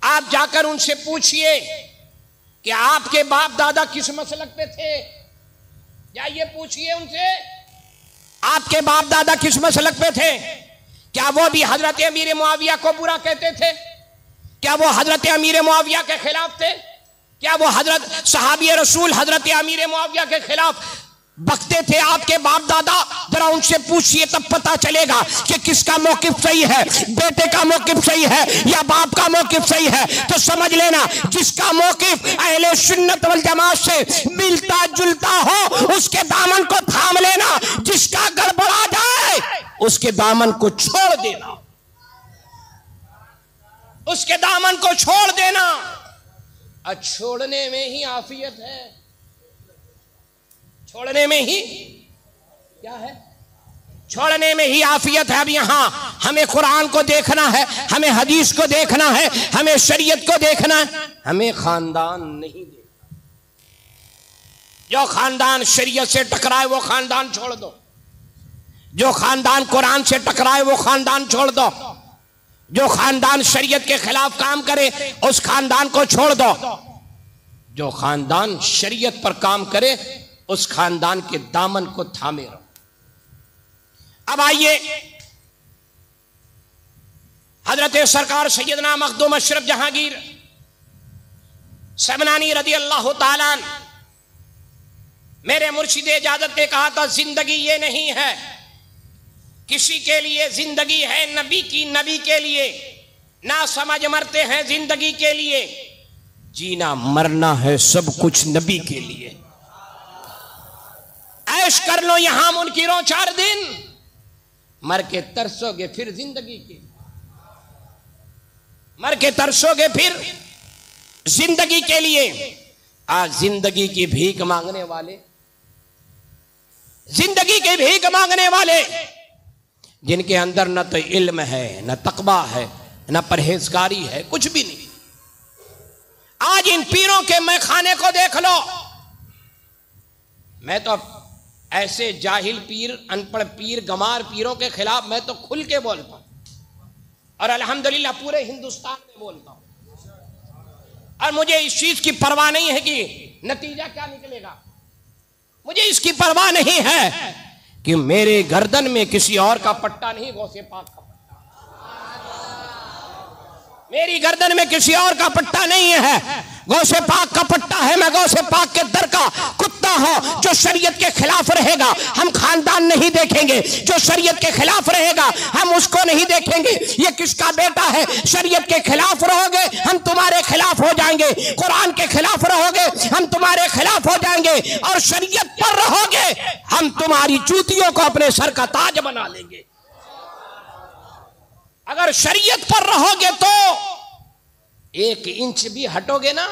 A: आप जाकर उनसे पूछिए कि आपके बाप दादा किस मसलक पे थे। जाइए पूछिए उनसे, आपके बाप दादा किस मसलक पे थे। क्या वो भी हजरत अमीर मुआविया को बुरा कहते थे? क्या वो हजरत अमीर मुआविया के खिलाफ थे? क्या वो हजरत सहाबी रसूल हजरत अमीर मुआविया के खिलाफ बकते थे आपके बाप दादा? जरा उनसे पूछिए, तब पता चलेगा कि किसका मौकिफ सही है, बेटे का मौकिफ सही है या बाप का मौकिफ सही है। तो समझ लेना, जिसका मौकिफ अहले सुन्नत वल जमात से मिलता जुलता हो उसके दामन को थाम लेना, जिसका गड़बड़ा जाए उसके दामन को छोड़ देना, उसके दामन को छोड़ देना। और छोड़ने में ही आफियत है, छोड़ने में ही क्या है, छोड़ने में ही आफियत है। अब यहां हमें कुरान को देखना है, हमें हदीस को देखना है, हमें शरीयत को देखना है, हमें खानदान नहीं देखना। जो खानदान शरीयत से टकराए वो खानदान छोड़ दो, जो खानदान कुरान से टकराए वो खानदान छोड़ दो, जो खानदान शरीयत के खिलाफ काम करे उस खानदान को छोड़ दो, जो खानदान शरीयत पर काम करे उस खानदान के दामन को थामे रहो। अब आइए, हजरत सरकार सैयदना मखदूम अशरफ जहांगीर सबनानी रदी अल्लाह ताला अन्हु, मेरे मुर्शिद इजाजत ने कहा था, जिंदगी ये नहीं है किसी के लिए, जिंदगी है नबी की, नबी के लिए। ना समझ मरते हैं जिंदगी के लिए, जीना मरना है सब कुछ नबी के लिए। ऐश कर लो यहां मुनकिरों 4 दिन, मर के तरसोगे फिर जिंदगी के, मर के तरसोगे फिर जिंदगी के लिए। आज जिंदगी की भीख मांगने वाले, जिंदगी की भीख मांगने वाले, जिनके अंदर न तो इल्म है, न तकवा है, न परहेजगारी है, कुछ भी नहीं। आज इन पीरों के मैखाने को देख लो। मैं तो ऐसे जाहिल पीर, अनपढ़ पीर, गमार पीरों के खिलाफ मैं तो खुल के बोलता हूं और अल्हम्दुलिल्लाह पूरे हिंदुस्तान में बोलता हूं। और मुझे इस चीज की परवाह नहीं है कि नतीजा क्या निकलेगा, मुझे इसकी परवाह नहीं है कि मेरे गर्दन में किसी और का पट्टा नहीं, गौसे पाक का पट्टा। मेरी गर्दन में किसी और का पट्टा नहीं है, गौसे पाक का पट्टा है। मैं गौसे पाक के दर का कुत्ता हूं। जो शरीयत के खिलाफ रहेगा हम खानदान नहीं देखेंगे, जो शरीयत के खिलाफ रहेगा हम उसको नहीं देखेंगे। ये किसका बेटा है? शरीयत के खिलाफ रहोगे हम तुम्हारे खिलाफ हो जाएंगे, कुरान के खिलाफ रहोगे हम तुम्हारे खिलाफ हो जाएंगे, और शरीयत पर रहोगे हम तुम्हारी जूतियों को अपने सर का ताज बना लेंगे। अगर शरीयत पर रहोगे तो 1 इंच भी हटोगे ना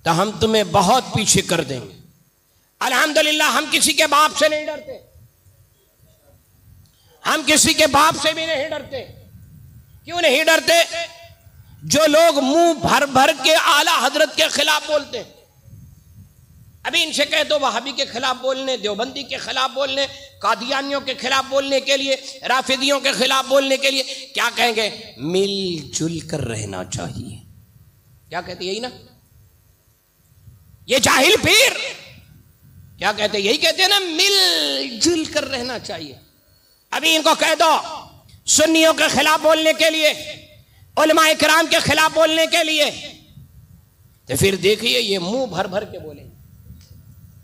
A: तो हम तुम्हें बहुत पीछे कर देंगे। अल्हम्दुलिल्लाह हम किसी के बाप से नहीं डरते, हम किसी के बाप से भी नहीं डरते। क्यों नहीं डरते? जो लोग मुंह भर भर के आला हजरत के खिलाफ बोलते हैं, अभी इनसे कह दो वहाबी के खिलाफ बोलने, देवबंदी के खिलाफ बोलने, कादियानियों के खिलाफ बोलने के लिए, राफिदियों के खिलाफ बोलने के लिए, क्या कहेंगे? मिलजुल कर रहना चाहिए। क्या कहते? यही ना, ये जाहिल पीर क्या कहते? यही कहते हैं ना, मिलजुल कर रहना चाहिए। अभी इनको कह दो सुन्नियों के खिलाफ बोलने के लिए, उलमाए किराम के खिलाफ बोलने के लिए, तो फिर देखिए ये मुंह भर भर के बोलेंगे,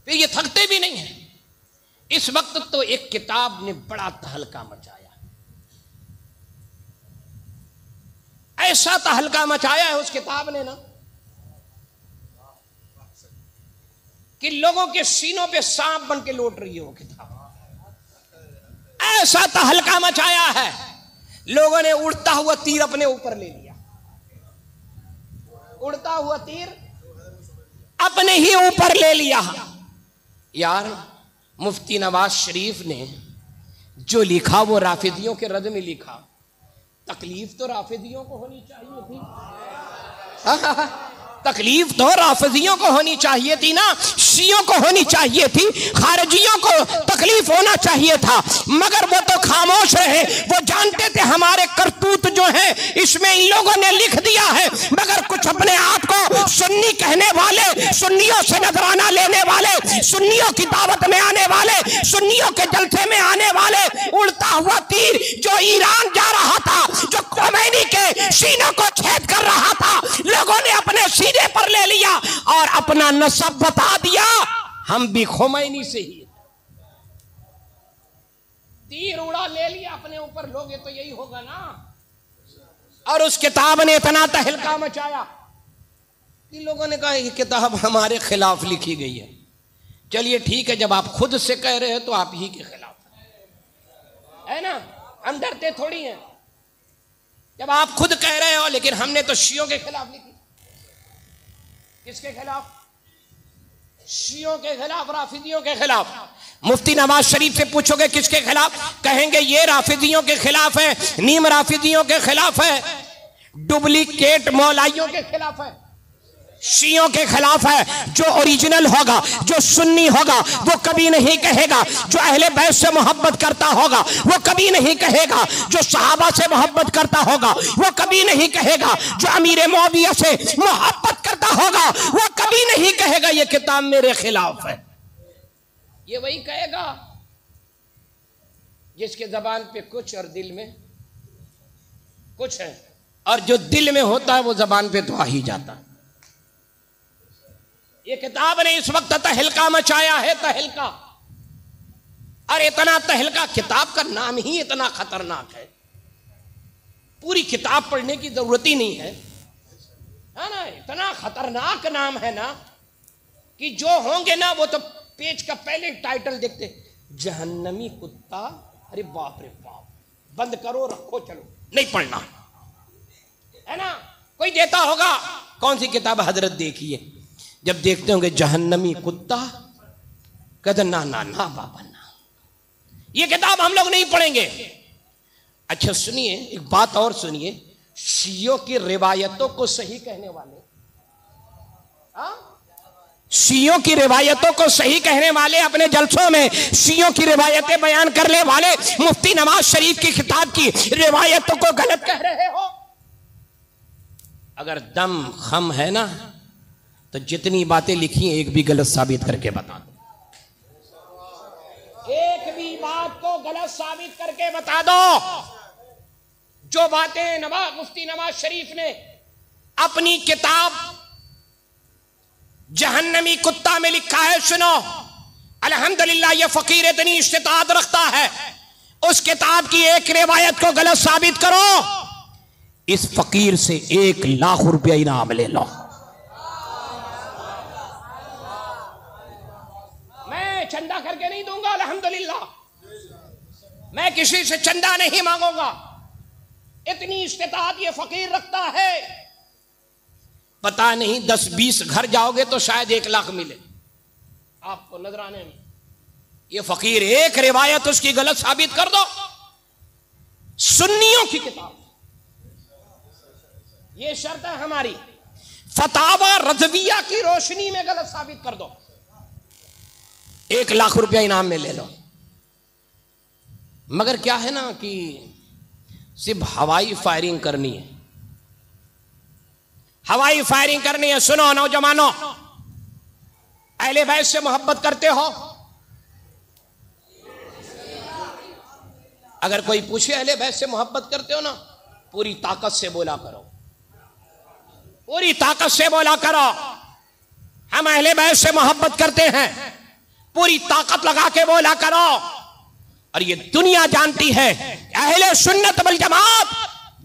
A: फिर ये थकते भी नहीं है। इस वक्त तो एक किताब ने बड़ा तहलका मचाया, ऐसा तहलका मचाया है उस किताब ने ना कि लोगों के सीनों पे सांप बन के लौट रही है वो किताब। ऐसा तहलका मचाया है, लोगों ने उड़ता हुआ तीर अपने ऊपर ले लिया, उड़ता हुआ तीर अपने ही ऊपर ले लिया। यार मुफ्ती नवाज शरीफ ने जो लिखा वो राफिदियों के रद में लिखा, तकलीफ तो राफिदियों को होनी चाहिए थी। तकलीफ तो राफिजियों को होनी चाहिए थी ना, शियों को होनी चाहिए थी, खारिजियों को तकलीफ होना चाहिए था, मगर वो तो खामोश रहे। वो जानते थे हमारे करतूत जो है इसमें इन लोगों ने लिख दिया है, मगर कुछ अपने आप को सुन्नी कहने वाले, सुन्नियों से नजराना लेने वाले, सुन्नियों की दावत में आने वाले, सुन्नियों के जलसे में आने वाले, उड़ता हुआ तीर जो ईरान जा रहा था, जो खोमैनी के सीनों को छेद कर रहा था, लोगों ने अपने सीने पर ले लिया और अपना नसब बता दिया, हम भी खोमैनी से ही। तीर उड़ा ले लिया अपने ऊपर, लोगे तो यही होगा ना। और उस किताब ने इतना तहलका मचाया कि लोगों ने कहा ये किताब हमारे खिलाफ लिखी गई है। चलिए ठीक है, जब आप खुद से कह रहे हो तो आप ही के खिलाफ है ना, हम डरते थोड़ी हैं। जब आप खुद कह रहे हो, लेकिन हमने तो शियों के खिलाफ लिखी। किसके खिलाफ? शियों के खिलाफ, राफिदियों के खिलाफ। मुफ्ती नवाज शरीफ से पूछोगे किसके खिलाफ, कहेंगे ये राफिदियों के खिलाफ है, नीम राफिदियों के खिलाफ है, डुप्लीकेट मौलाइयों के खिलाफ है, शियों के खिलाफ है। जो ओरिजिनल होगा, जो सुन्नी होगा, वो कभी नहीं कहेगा, जो अहले बैत से मोहब्बत करता होगा वो कभी नहीं कहेगा, जो सहाबा से मोहब्बत करता होगा वो कभी नहीं कहेगा, जो अमीर मुआविया से मोहब्बत करता होगा वो कभी नहीं कहेगा ये किताब मेरे खिलाफ है। ये वही कहेगा जिसके जबान पे कुछ और दिल में कुछ है, और जो दिल में होता है वो जबान पे तो आ ही जाता है। ये किताब ने इस वक्त तहलका मचाया है, तहलका। और इतना तहलका, किताब का नाम ही इतना खतरनाक है, पूरी किताब पढ़ने की जरूरत ही नहीं है ना। इतना खतरनाक नाम है ना कि जो होंगे ना वो तो पेज का पहले टाइटल देखते, जहन्नमी कुत्ता। अरे बाप रे बाप, बंद करो, रखो, चलो, नहीं पढ़ना है ना। कोई देता होगा, कौन सी किताब हजरत देखिए, जब देखते होंगे जहन्नमी कुत्ता, कहते ना ना ना बाबा ना, ये किताब हम लोग नहीं पढ़ेंगे। अच्छा सुनिए, एक बात और सुनिए, शियों की रिवायतों को सही कहने वाले, शियों की रिवायतों को सही कहने वाले, अपने जलसों में शियों की रिवायतें बयान करने वाले मुफ्ती नवाज शरीफ की किताब की रिवायतों को गलत कह रहे हो। अगर दम खम है ना तो जितनी बातें लिखी हैं एक भी गलत साबित करके बता दो, एक भी बात को गलत साबित करके बता दो। जो बातें मुफ्ती नवाज शरीफ ने अपनी किताब जहन्नमी कुत्ता में लिखा है, सुनो, अल्हम्दुलिल्लाह ये फकीर इतनी इस्तिताअत रखता है, उस किताब की एक रिवायत को गलत साबित करो, इस फकीर से 1 लाख रुपया इनाम ले लो। मैं चंदा करके नहीं दूंगा, अल्हम्दुलिल्लाह, मैं किसी से चंदा नहीं मांगूंगा, इतनी इस्तिताअत ये फकीर रखता है। पता नहीं 10-20 घर जाओगे तो शायद 1 लाख मिले आपको नजराने में। ये फकीर एक रिवायत उसकी गलत साबित कर दो, सुन्नियों की किताब, ये शर्त है हमारी, फतावा रज़विया की रोशनी में गलत साबित कर दो, 1 लाख रुपया इनाम में ले लो। मगर क्या है ना कि सिर्फ हवाई फायरिंग करनी है, हवाई फायरिंग करनी है। सुनो नौजवानों, अहले बैत से मोहब्बत करते हो? अगर कोई पूछे अहले बैत से मोहब्बत करते हो ना, पूरी ताकत से बोला करो, पूरी ताकत से बोला करो, हम अहले बैत से मोहब्बत करते हैं, पूरी ताकत लगा के बोला करो। और ये दुनिया जानती है अहले सुन्नत वल जमात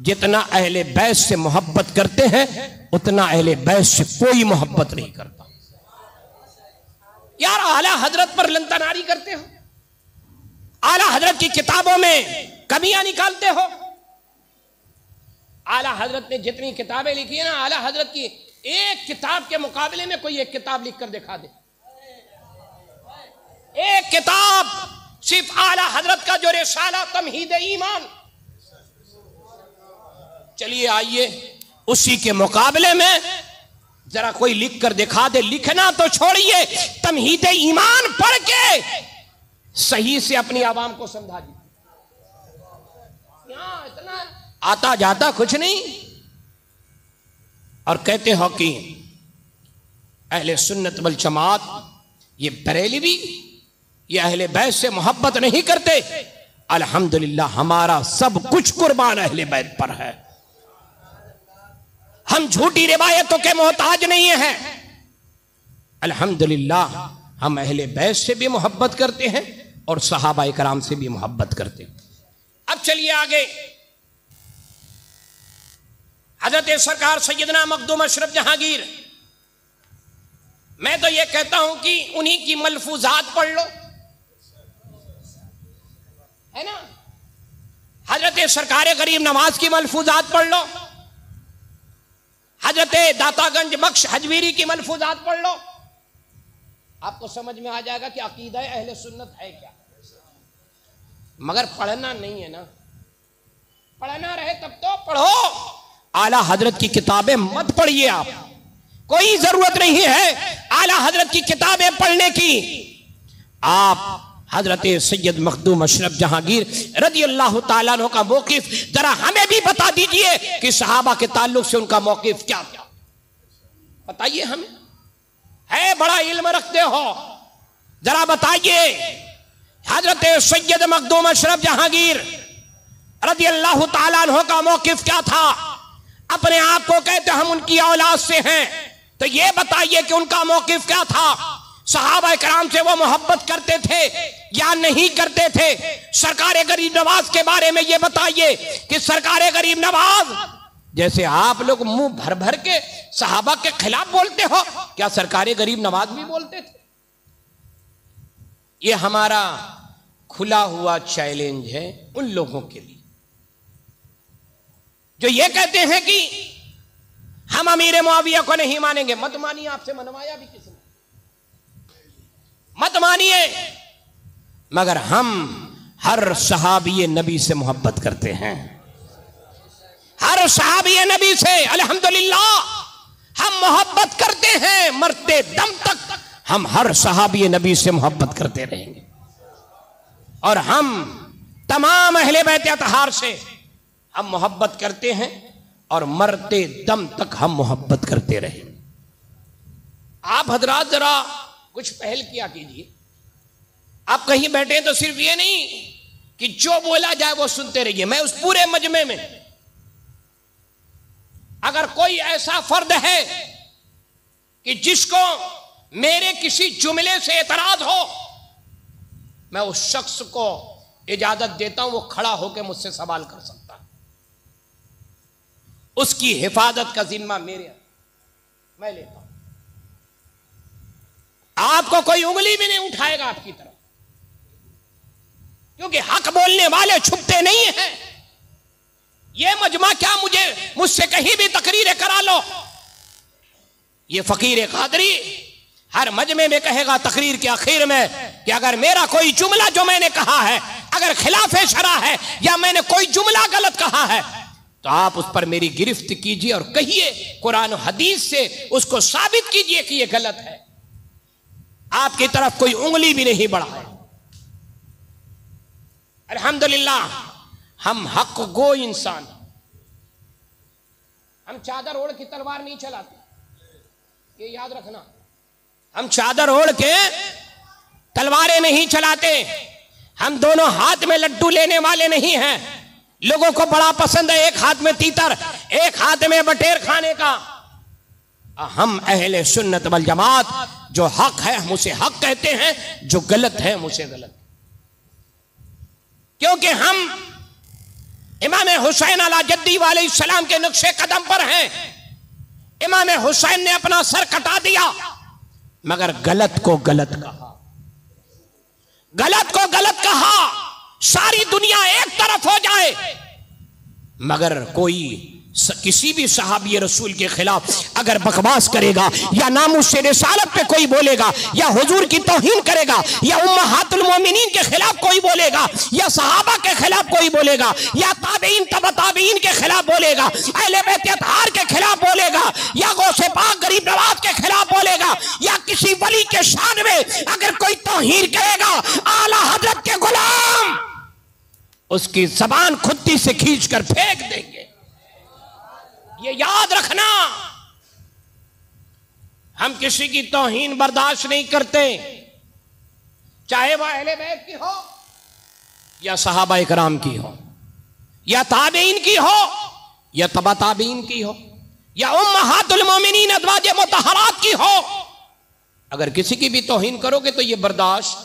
A: जितना अहले बैत से मोहब्बत करते हैं उतना अहले बैत से कोई मोहब्बत नहीं करता। यार आला हजरत पर लंतनारी करते हो, आला हजरत की किताबों में कमियां निकालते हो। आला हजरत ने जितनी किताबें लिखी है ना, आला हजरत की एक किताब के मुकाबले में कोई एक किताब लिख कर दिखा दे, एक किताब सिर्फ आला हजरत का जो रिसाला तमहीद ईमान। चलिए आइए उसी के मुकाबले में जरा कोई लिख कर दिखा दे। लिखना तो छोड़िए, तमहीद ईमान पढ़ के सही से अपनी आवाम को समझा दी। यहां इतना आता जाता कुछ नहीं। और कहते हो कि अहले सुन्नत वल जमात ये बरेलवी, ये अहले बैत से मोहब्बत नहीं करते। अल्हम्दुलिल्लाह हमारा सब कुछ कुर्बान अहले बैत पर है। हम झूठी रिवायतों के मोहताज नहीं हैं। अल्हम्दुलिल्लाह हम अहले बैत से भी मोहब्बत करते हैं और सहाबा इकराम से भी मोहब्बत करते हैं। अब चलिए आगे। हजरत सरकार सैयदना मखदूम अशरफ जहांगीर, मैं तो ये कहता हूं कि उन्हीं की मलफूजात पढ़ लो, है ना। हजरत सरकार गरीब नवाज की मलफूजात पढ़ लो, हजरत दातागंज बख्श हजवीरी की मलफूजात पढ़ लो, आपको समझ में आ जाएगा कि अकीदा अहले सुन्नत है क्या। मगर पढ़ना नहीं है ना, पढ़ना रहे तब तो पढ़ो। आला हजरत की किताबें मत पढ़िए आप, कोई जरूरत नहीं है आला हजरत की किताबें पढ़ने की। आप हजरत सैयद मखदूम अशरफ जहांगीर रज़ी अल्लाह ताला अन्हु का मौक़िफ़ जरा हमें भी बता दीजिए कि सहाबा के ताल्लुक से उनका मौक़िफ़ क्या था, बताइए हमें। है बड़ा इल्म रखते हो, जरा बताइए हजरत सैयद मखदूम अशरफ जहांगीर रज़ी अल्लाह ताला अन्हु का मौक़िफ़ क्या था। अपने आप को कहते हम उनकी औलाद से हैं, तो ये बताइए कि उनका मौक़िफ़ क्या था। सहाबा किराम से वो मोहब्बत करते थे या नहीं करते थे। सरकार गरीब नवाज के बारे में ये बताइए कि सरकार गरीब नवाज, जैसे आप लोग मुंह भर भर के सहाबा के खिलाफ बोलते हो, क्या सरकार गरीब नवाज भी बोलते थे। ये हमारा खुला हुआ चैलेंज है उन लोगों के लिए जो ये कहते हैं कि हम अमीर मुआविया को नहीं मानेंगे। मत मानिए, आपसे मनवाया भी किसने, मत मानिए। मगर हम हर सहाबी नबी से मोहब्बत करते हैं, हर सहाबी नबी से अल्हम्दुलिल्लाह हम मोहब्बत करते हैं। मरते दम तक हम हर सहाबी नबी से मोहब्बत करते रहेंगे और हम तमाम अहले बैत अतहार से हम मोहब्बत करते हैं और मरते दम तक हम मोहब्बत करते रहेंगे। आप हजरात जरा कुछ पहल किया कीजिए। आप कहीं बैठे तो सिर्फ ये नहीं कि जो बोला जाए वो सुनते रहिए। मैं उस पूरे मजमे में अगर कोई ऐसा फर्द है कि जिसको मेरे किसी जुमले से एतराज हो, मैं उस शख्स को इजाजत देता हूं वो खड़ा होकर मुझसे सवाल कर सकता है। उसकी हिफाजत का जिम्मा मैं लेता हूं। आपको कोई उंगली भी नहीं उठाएगा आपकी तरफ, क्योंकि हक बोलने वाले छुपते नहीं हैं। ये मजमा क्या मुझसे कहीं भी तकरीरें करा लो, ये फकीर कादरी हर मजमे में कहेगा तकरीर के आखिर में कि अगर मेरा कोई जुमला जो मैंने कहा है अगर खिलाफे शरा है या मैंने कोई जुमला गलत कहा है तो आप उस पर मेरी गिरफ्त कीजिए और कहिए, कुरान और हदीस से उसको साबित कीजिए कि यह गलत है। आपकी तरफ कोई उंगली भी नहीं बढ़ाए। अल्हम्दुलिल्लाह हम हक गो इंसान, हम चादर ओढ़ के तलवार नहीं चलाते, ये याद रखना। हम चादर ओढ़ के तलवारें नहीं चलाते, हम दोनों हाथ में लड्डू लेने वाले नहीं हैं। लोगों को बड़ा पसंद है एक हाथ में तीतर एक हाथ में बटेर खाने का। हम अहले सुन्नत वल जमात, जो हक है हम उसे हक कहते हैं, जो गलत है हम उसे गलत, क्योंकि हम इमाम हुसैन अला जद्दी वाले सलाम के नक्शे कदम पर हैं। इमाम हुसैन ने अपना सर कटा दिया मगर गलत को गलत कहा, गलत को गलत कहा। सारी दुनिया एक तरफ हो जाए मगर कोई किसी भी सहाबी रसूल के खिलाफ अगर बकवास करेगा या नामुस रिसालत पे कोई बोलेगा या हुजूर की तौहीन करेगा या उम्महातुल मोमिनीन के खिलाफ कोई बोलेगा या सहाबा के खिलाफ कोई बोलेगा या ताबईन तबा ताबईन के खिलाफ बोलेगा, अहले बैत अतहार के खिलाफ बोलेगा या गौसे पाक गरीब नवाज उसकी जबान खुद्दी से खींच कर फेंक देंगे। ये याद रखना, हम किसी की तौहीन बर्दाश्त नहीं करते, चाहे वह अहले बैत की हो या सहाबा इकराम की हो या ताबीन की हो या तबा ताबीन की हो या उम्महातुल मोमिनीन अज़वाज मुतहहरात की हो। अगर किसी की भी तौहीन करोगे तो यह बर्दाश्त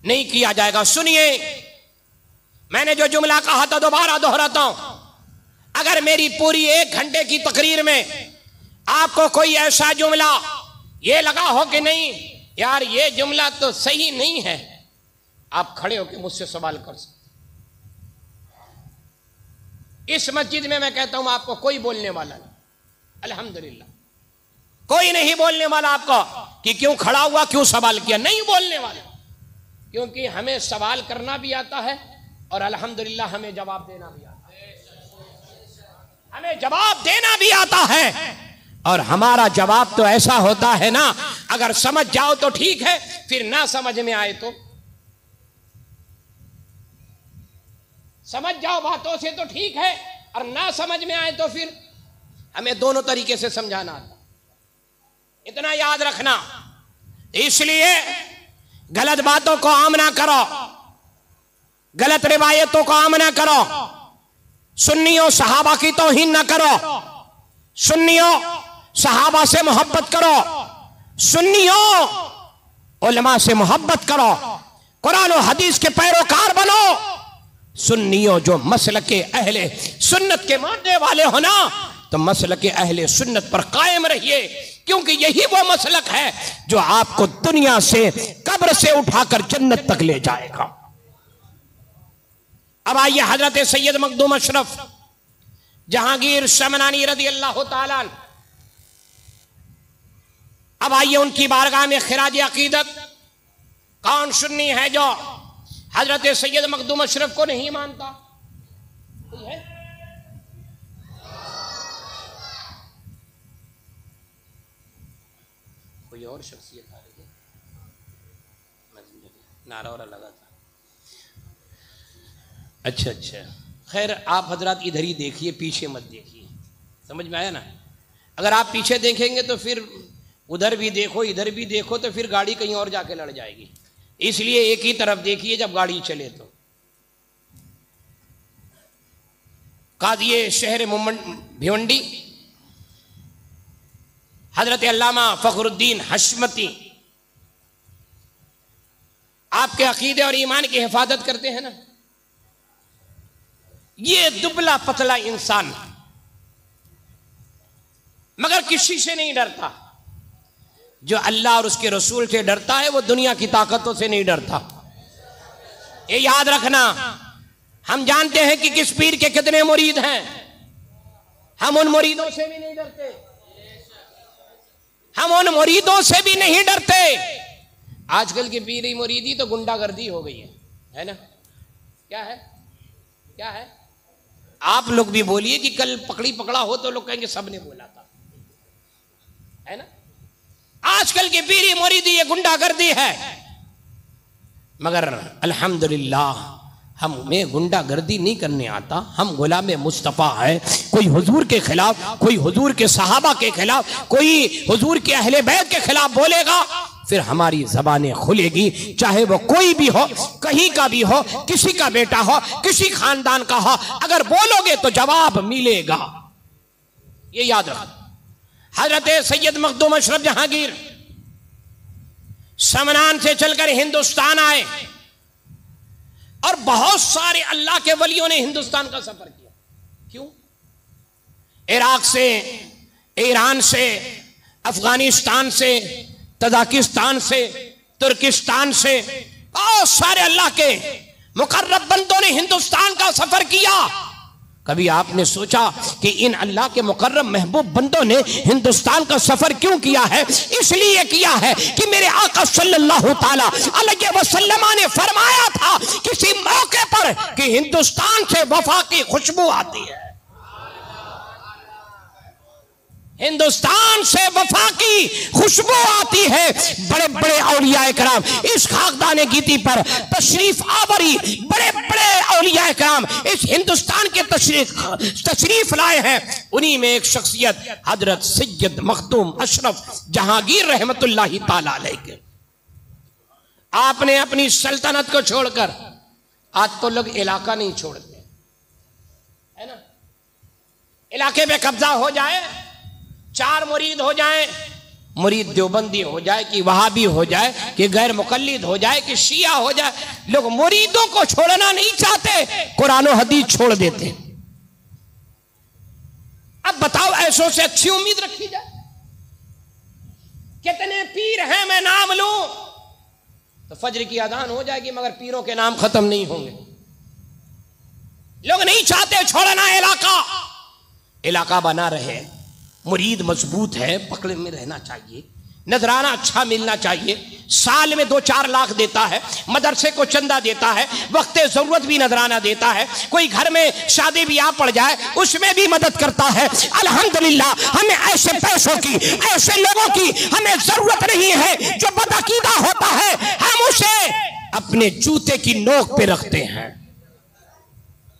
A: नहीं किया जाएगा। सुनिए, मैंने जो जुमला कहा था दोबारा दोहराता हूं। अगर मेरी पूरी 1 घंटे की तकरीर में आपको कोई ऐसा जुमला ये लगा हो कि नहीं यार ये जुमला तो सही नहीं है, आप खड़े होकर मुझसे सवाल कर सकते। इस मस्जिद में मैं कहता हूं आपको कोई बोलने वाला नहीं, अल्हम्दुलिल्लाह कोई नहीं बोलने वाला आपको कि क्यों खड़ा हुआ, क्यों सवाल किया, नहीं बोलने वाला, क्योंकि हमें सवाल करना भी आता है और अल्हम्दुलिल्लाह हमें जवाब देना भी आता है। हमें जवाब देना भी आता है और हमारा जवाब तो ऐसा होता है ना, अगर समझ जाओ तो ठीक है, फिर ना समझ में आए तो समझ जाओ बातों से तो ठीक है, और ना समझ में आए तो फिर हमें दोनों तरीके से समझाना आता। इतना याद रखना। इसलिए गलत बातों को आम ना करो, गलत रिवायतों को आम ना करो, सुन्नियों सहाबा की तौहीन ना करो, सुन्नियों सहाबा से मोहब्बत करो, सुन्नियों उलमा से मोहब्बत करो, कुरान और हदीस के पैरोकार बनो। सुन्नियों जो मसलके अहले सुन्नत के मानने वाले हो ना, तो मसलके अहले सुन्नत पर कायम रहिए, क्योंकि यही वो मसलक है जो आपको दुनिया से कब्र से उठाकर जन्नत तक ले जाएगा। अब आइए हजरत सैयद मखदूम अशरफ जहांगीर शमनानी रदी अल्लाह ताला, अब आइए उनकी बारगाह में खिराज अकीदत। कौन सुन्नी है जो हजरत सैयद मखदूम अशरफ को नहीं मानता? कोई है? कोई और शख्सियत आ रही है? नारा और लगा था। अच्छा अच्छा, खैर आप हजरात इधर ही देखिए, पीछे मत देखिए, समझ में आया ना? अगर आप पीछे देखेंगे तो फिर उधर भी देखो इधर भी देखो तो फिर गाड़ी कहीं और जाके लड़ जाएगी, इसलिए एक ही तरफ देखिए जब गाड़ी चले तो। काज़ी शहर भिवंडी हजरत अल्लामा फखरुद्दीन हशमती आपके अकीदे और ईमान की हिफाजत करते हैं ना। ये दुबला पतला इंसान मगर किसी से नहीं डरता। जो अल्लाह और उसके रसूल से डरता है वो दुनिया की ताकतों से नहीं डरता। ये याद रखना। हम जानते हैं कि किस पीर के कितने मुरीद हैं, हम उन मुरीदों से भी नहीं डरते, हम उन मुरीदों से भी नहीं डरते। आजकल की पीरी मुरीदी तो गुंडागर्दी हो गई है ना? क्या है क्या है? आप लोग भी बोलिए कि कल पकड़ी पकड़ा हो तो लोग कहेंगे सबने बोला था, है ना? आजकल की पीरी मुरीदी ये गुंडागर्दी है, मगर अल्हम्दुलिल्लाह हमें गुंडागर्दी नहीं करने आता। हम गुलाम मुस्तफ़ा है। कोई हुजूर के खिलाफ, कोई हुजूर के सहाबा के खिलाफ, कोई हुजूर के अहले बैत के खिलाफ बोलेगा, फिर हमारी जबानें खुलेगी, चाहे वो कोई भी हो, कहीं का भी हो, किसी का बेटा हो, किसी खानदान का हो, अगर बोलोगे तो जवाब मिलेगा। ये याद रखो। हजरत सैयद मखदूम अशरफ जहांगीर समनान से चलकर हिंदुस्तान आए और बहुत सारे अल्लाह के वलियों ने हिंदुस्तान का सफर किया। क्यों? इराक से, ईरान से, अफगानिस्तान से, तजाकिस्तान से, तुर्किस्तान से बहुत सारे अल्लाह के मुकर्रब बंदों ने हिंदुस्तान का सफर किया। कभी आपने सोचा कि इन अल्लाह के मुकर्रब महबूब बंदों ने हिंदुस्तान का सफर क्यों किया है? इसलिए किया है कि मेरे आका सल्लल्लाहु ताला अलैहि वसल्लम ने फरमाया था किसी मौके पर कि हिंदुस्तान से वफा की खुशबू आती है, हिंदुस्तान से वफा की खुशबू आती है। बड़े बड़े औलिया कराम इस खाकदाने गीती पर तशरीफ आवरी, बड़े बड़े औलिया कराम इस हिंदुस्तान के तशरीफ लाए हैं। उन्हीं में एक शख्सियत हजरत सैयद मखदूम अशरफ जहांगीर रहमतुल्लाहि ताला अलैह के। आपने अपनी सल्तनत को छोड़कर, आज तो लोग इलाका नहीं छोड़ते है ना, इलाके पे कब्जा हो जाए, 4 मुरीद हो जाए, मुरीद देवबंदी हो जाए कि वहाबी हो जाए कि गैर मुकल्लिद हो जाए कि शिया हो जाए, लोग मुरीदों को छोड़ना नहीं चाहते, कुरान और हदीस छोड़ देते। अब बताओ ऐसों से अच्छी उम्मीद रखी जाए? कितने पीर हैं मैं नाम लूं तो फजर की अजान हो जाएगी मगर पीरों के नाम खत्म नहीं होंगे। लोग नहीं चाहते छोड़ना इलाका, इलाका बना रहे, मुरीद मजबूत है, पकड़े में रहना चाहिए, नजराना अच्छा मिलना चाहिए, साल में 2-4 लाख देता है, मदरसे को चंदा देता है, वक्त जरूरत भी नजराना देता है, कोई घर में शादी ब्याह पड़ जाए उसमें भी मदद करता है। अल्हम्दुलिल्लाह, हमें ऐसे पैसों की, ऐसे लोगों की हमें जरूरत नहीं है जो बदअकीदा होता है, हम उसे अपने जूते की नोक पे रखते हैं।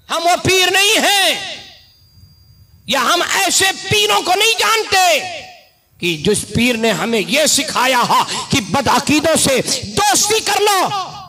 A: हम वो पीर नहीं हैं, या हम ऐसे पीरों को नहीं जानते कि जिस पीर ने हमें यह सिखाया है कि बदअकीदों से दोस्ती कर लो,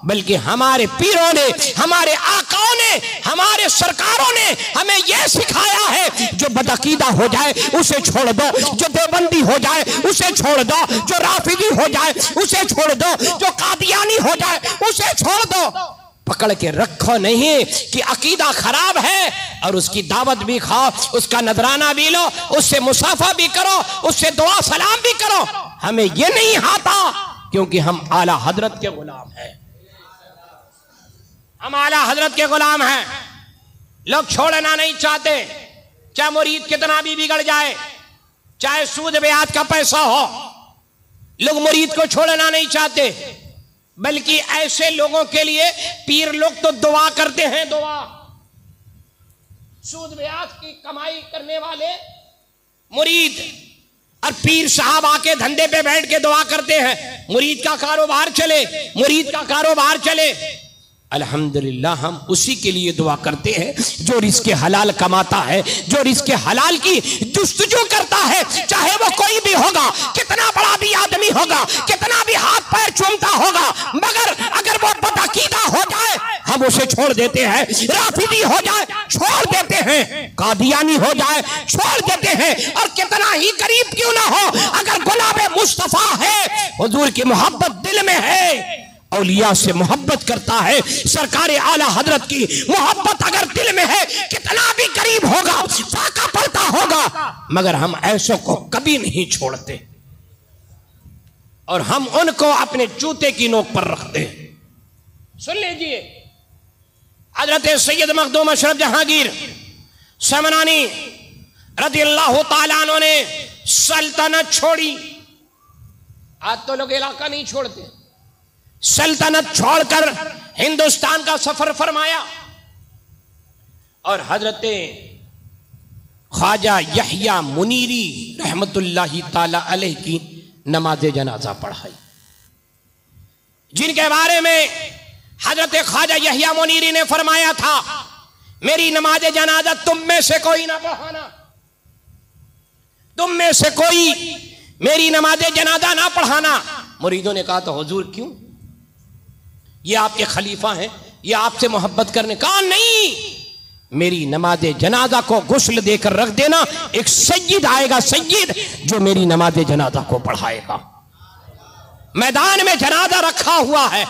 A: बल्कि हमारे पीरों ने, हमारे आकाओं ने, हमारे सरकारों ने हमें यह सिखाया है जो बदअकीदा हो जाए उसे छोड़ दो, जो देवबंदी हो जाए उसे छोड़ दो, जो राफिदी हो जाए उसे छोड़ दो, जो कादियानी हो जाए उसे छोड़ दो। पकड़ के रखो नहीं कि अकीदा खराब है और उसकी दावत भी खाओ, उसका नजराना भी लो, उससे मुसाफा भी करो, उससे दुआ सलाम भी करो। हमें ये नहीं आता क्योंकि हम आला हजरत के गुलाम हैं, हम आला हजरत के गुलाम हैं। लोग छोड़ना नहीं चाहते, चाहे मुरीद कितना भी बिगड़ जाए, चाहे सूद ब्याज का पैसा हो, लोग मुरीद को छोड़ना नहीं चाहते, बल्कि ऐसे लोगों के लिए पीर लोग तो दुआ करते हैं। दुआ, सूद ब्याज की कमाई करने वाले मुरीद और पीर साहब आके धंधे पे बैठ के दुआ करते हैं, मुरीद का कारोबार चले, मुरीद का कारोबार चले। अल्हम्दुलिल्लाह, हम उसी के लिए दुआ करते हैं जो रिज़्क़े हलाल कमाता है, जो रिज़्क़े हलाल की जुस्तजू करता है, चाहे वो कोई भी होगा, कितना बड़ा भी आदमी होगा, कितना भी हाथ पैर चूमता होगा, मगर अगर वो बदअकीदा हो जाए हम उसे छोड़ देते हैं, राफिदी हो जाए छोड़ देते हैं, कादियानी हो जाए छोड़ देते हैं, और कितना ही करीब क्यों ना हो, अगर गुलाबे मुस्तफा है, हुजूर की मोहब्बत दिल में है, औलिया से मोहब्बत करता है, सरकार आला हजरत की मोहब्बत अगर दिल में है, कितना भी करीब होगा, फाका पड़ता होगा, मगर हम ऐसों को कभी नहीं छोड़ते और हम उनको अपने जूते की नोक पर रखते हैं। सुन लीजिए, हजरत सैयद मखदूम अशरफ जहांगीर समनानी रज़ियल्लाहु ताला अन्हु ने सल्तनत छोड़ी। आज तो लोग इलाका नहीं छोड़ते, सल्तनत छोड़कर हिंदुस्तान का सफर फरमाया और हजरत ख्वाजा यहया मुनीरी रहमतुल्लाहि ताला अलैह की नमाज जनाजा पढ़ाई, जिनके बारे में हजरत ख्वाजा यहया मुनीरी ने फरमाया था, मेरी नमाज जनाजा तुम में से कोई ना पढ़ाना, तुम में से कोई मेरी नमाज जनाजा ना पढ़ाना। मुरीदों ने कहा तो हुजूर क्यों, ये आपके खलीफा हैं, ये आपसे मोहब्बत करने का नहीं, मेरी नमाज जनाजा को गुस्ल देकर रख देना, एक सय्यद आएगा, सय्यद जो मेरी नमाज जनाजा को पढ़ाएगा। मैदान में जनाजा रखा हुआ है,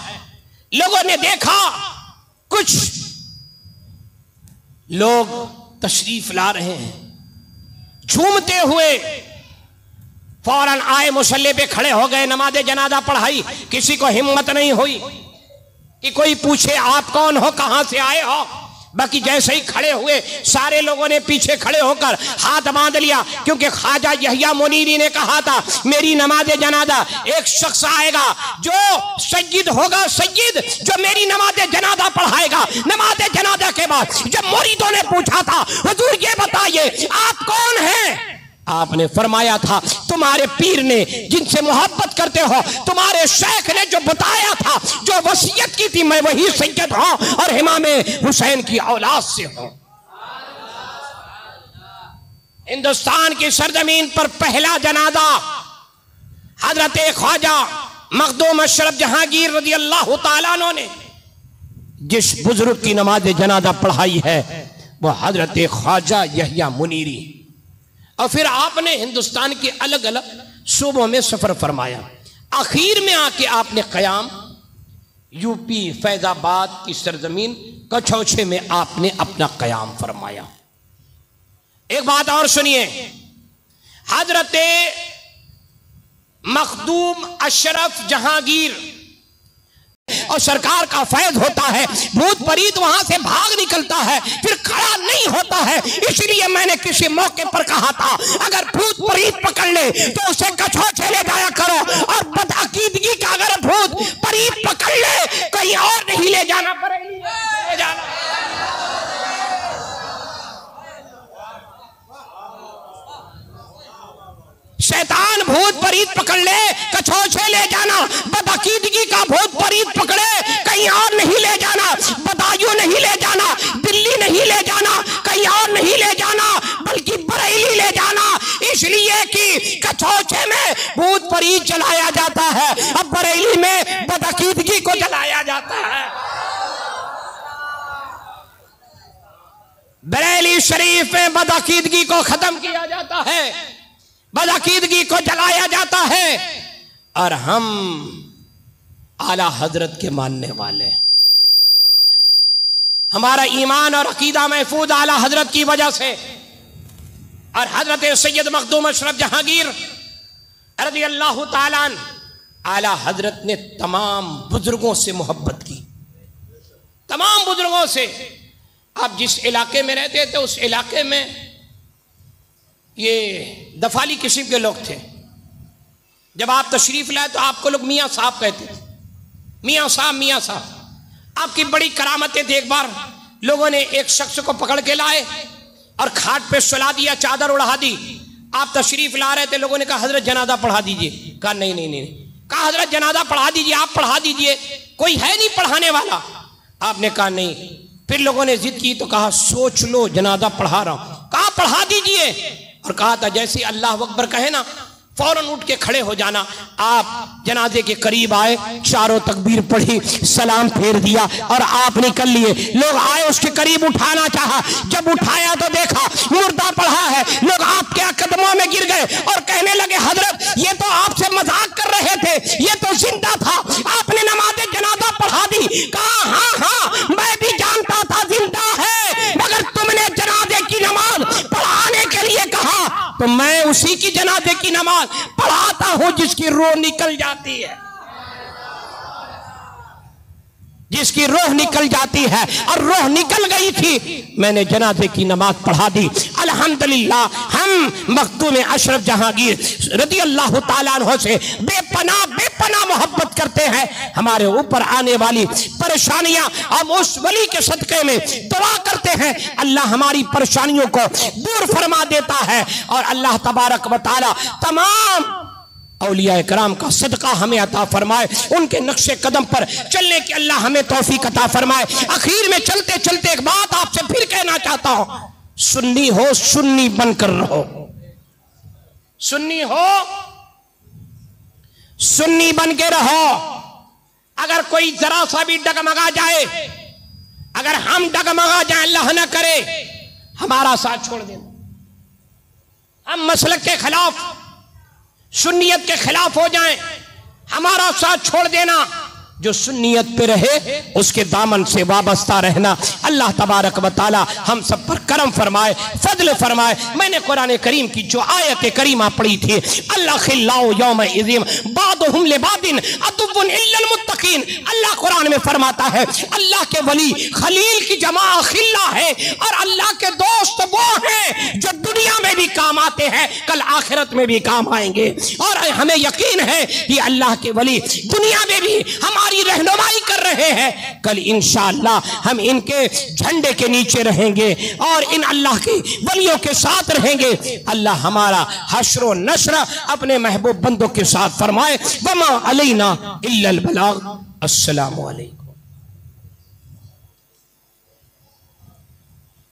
A: लोगों ने देखा कुछ लोग तशरीफ ला रहे हैं झूमते हुए, फौरन आए मुसल्ले पे खड़े हो गए, नमाज जनाजा पढ़ाई। किसी को हिम्मत नहीं हुई कि कोई पूछे आप कौन हो, कहां से आए हो, बाकी जैसे ही खड़े हुए सारे लोगों ने पीछे खड़े होकर हाथ बांध लिया, क्योंकि ख्वाजा यहया मुनीरी ने कहा था मेरी नमाज जनाजा एक शख्स आएगा जो सय्यद होगा, सय्यद जो मेरी नमाज जनाजा पढ़ाएगा। नमाज जनाजा के बाद जब मुरीदों ने पूछा था हुजूर ये बताइए आप कौन हैं, आपने फरमाया था तुम्हारे पीर ने जिनसे मोहब्बत करते हो, तुम्हारे शेख ने जो बताया था, जो वसीयत की थी, मैं वही सैयद हूं और इमाम हुसैन की औलाद से हूं। हिंदुस्तान की सरजमीन पर पहला जनाजा हजरत ख्वाजा मखदूम अशरफ जहांगीर रज़ी अल्लाह तआला अन्हु ने जिस बुजुर्ग की नमाज जनाजा पढ़ाई है वो हजरत ख्वाजा यहया मुनीरी। और फिर आपने हिंदुस्तान के अलग अलग सूबों में सफर फरमाया। आखिर में आके आपने कयाम यूपी फैजाबाद की सरजमीन कछौछे में आपने अपना कयाम फरमाया। एक बात और सुनिए, हजरत मखदूम अशरफ जहांगीर और सरकार का फैज होता है, भूत परीत वहां से भाग निकलता है, फिर खड़ा नहीं होता है। इसलिए मैंने किसी मौके पर कहा था अगर भूत परीत पकड़ ले तो उसे कछौछे ले जाया करो, और बदअकीदगी का अगर भूत परीत पकड़ ले कहीं और नहीं ले जाना पड़ेगा, ले जाना। शैतान भूत परीत पकड़ ले कछौछे ले जाना, बदअकीदगी का भूत परीत पकड़े कहीं और नहीं ले जाना, बदायूं नहीं ले जाना, दिल्ली नहीं ले जाना, कहीं और नहीं ले जाना, बल्कि बरेली ले जाना। इसलिए कि कछौछे में भूत परीत जलाया जाता है, अब बरेली में बदअकीदगी को जलाया जाता है। बरेली शरीफ में बदअकीदगी को खत्म किया जाता है, बदअकीदगी को जलाया जाता है। और हम आला हजरत के मानने वाले, हमारा ईमान और अकीदा महफूज आला हजरत की वजह से। और हजरत सैयद मखदूम अशरफ जहांगीर रज़ी अल्लाह तआला अन्हु, आला हजरत ने तमाम बुजुर्गों से मोहब्बत की, तमाम बुजुर्गों से। आप जिस इलाके में रहते थे उस इलाके में ये दफाली किस्म के लोग थे। जब आप तशरीफ लाए तो आपको लोग मियाँ साहब कहते थे, मियाँ साहब, मियाँ साहब। आपकी बड़ी करामतें थी। एक बार लोगों ने एक शख्स को पकड़ के लाए और खाट पे सुला दिया, चादर उड़ा दी। आप तशरीफ ला रहे थे, लोगों ने कहा हजरत जनाजा पढ़ा दीजिए। कहा नहीं नहीं नहीं, कहा हजरत जनाजा पढ़ा दीजिए, आप पढ़ा दीजिए, कोई है नहीं पढ़ाने वाला। आपने कहा नहीं। फिर लोगों ने जिद की तो कहा सोच लो, जनाजा पढ़ा रहा हूं। कहा पढ़ा दीजिए। और कहा था जैसे अल्लाह अकबर कहे ना फौरन उठ के खड़े हो जाना। आप जनाजे के करीब आए, चारों तकबीर पढ़ी, सलाम फेर दिया और आप निकल लिए। लोग आए, उसके करीब उठाना चाहा, जब उठाया तो देखा मुर्दा पड़ा है। लोग आपके कदमों में गिर गए और कहने लगे हजरत ये तो आपसे मजाक कर रहे थे, ये तो जिंदा था, आपने नमाज जनाजा पढ़ा दी। कहा हाँ हाँ मैं भी जानता था जिंदा है, मगर तुमने जनाजे की नमाज पढ़ाने के लिए कहा तो मैं उसी की जनाजे की नमाज पढ़ाता हूं जिसकी रूह निकल जाती है, जिसकी रूह निकल जाती है। और रूह निकल गई थी, मैंने जनाजे की नमाज पढ़ा दी। अल्हम्दुलिल्लाह हम मखदूम अशरफ जहांगीर रज़ी अल्लाह तआला अन्हु से बेपनाह मोहब्बत करते हैं। हमारे ऊपर आने वाली परेशानियां हम उस वली के सदक़े में दुआ करते हैं, अल्लाह हमारी परेशानियों को दूर फरमा देता है। और अल्लाह तबारक व तआला तमाम औलिया कराम का सदका हमें अता फरमाए, उनके नक्शे कदम पर चलने की अल्लाह हमें तौफीक अता फरमाए। आखिर में चलते चलते एक बात आपसे फिर कहना चाहता हूं, सुन्नी हो सुन्नी बनकर रहो, सुन्नी हो सुन्नी बन के रहो। अगर कोई जरा सा भी डगमगा जाए, अगर हम डगमगा जाए, अल्लाह न करे, हमारा साथ छोड़ देना। हम मसलक के खिलाफ, सुन्नियत के खिलाफ हो जाएं, हमारा साथ छोड़ देना। जो सुन्नियत पे रहे उसके दामन से वाबस्ता रहना। अल्लाह तबारक व तआला हम सब पर करम फरमाए, फजल फरमाए। मैंने कुरान करीम की जो आयत करीमा पढ़ी थी, अल्लाह खिल्लाउ यौम इज़िम बादुहुम लिबादिन अदुव्वुन इल्लल मुत्तकीन। अल्लाह कुरान में फरमाता है अल्लाह के वली खलील की जमा खिल्ला है, और अल्लाह के दोस्त वो हैं जो दुनिया में भी काम आते हैं, कल आखिरत में भी काम आएंगे। और हमें यकीन है कि अल्लाह के वली दुनिया में भी हमारे हमारी रहनुमाई कर रहे हैं, कल इंशाअल्लाह हम इनके झंडे के नीचे रहेंगे और इन अल्लाह के वलियों के साथ रहेंगे। अल्लाह हमारा हश्र नश्र अपने महबूब बंदों के साथ फरमाए। वमा अलैना इल्लल बलाग। अस्सलामु अलैकुम।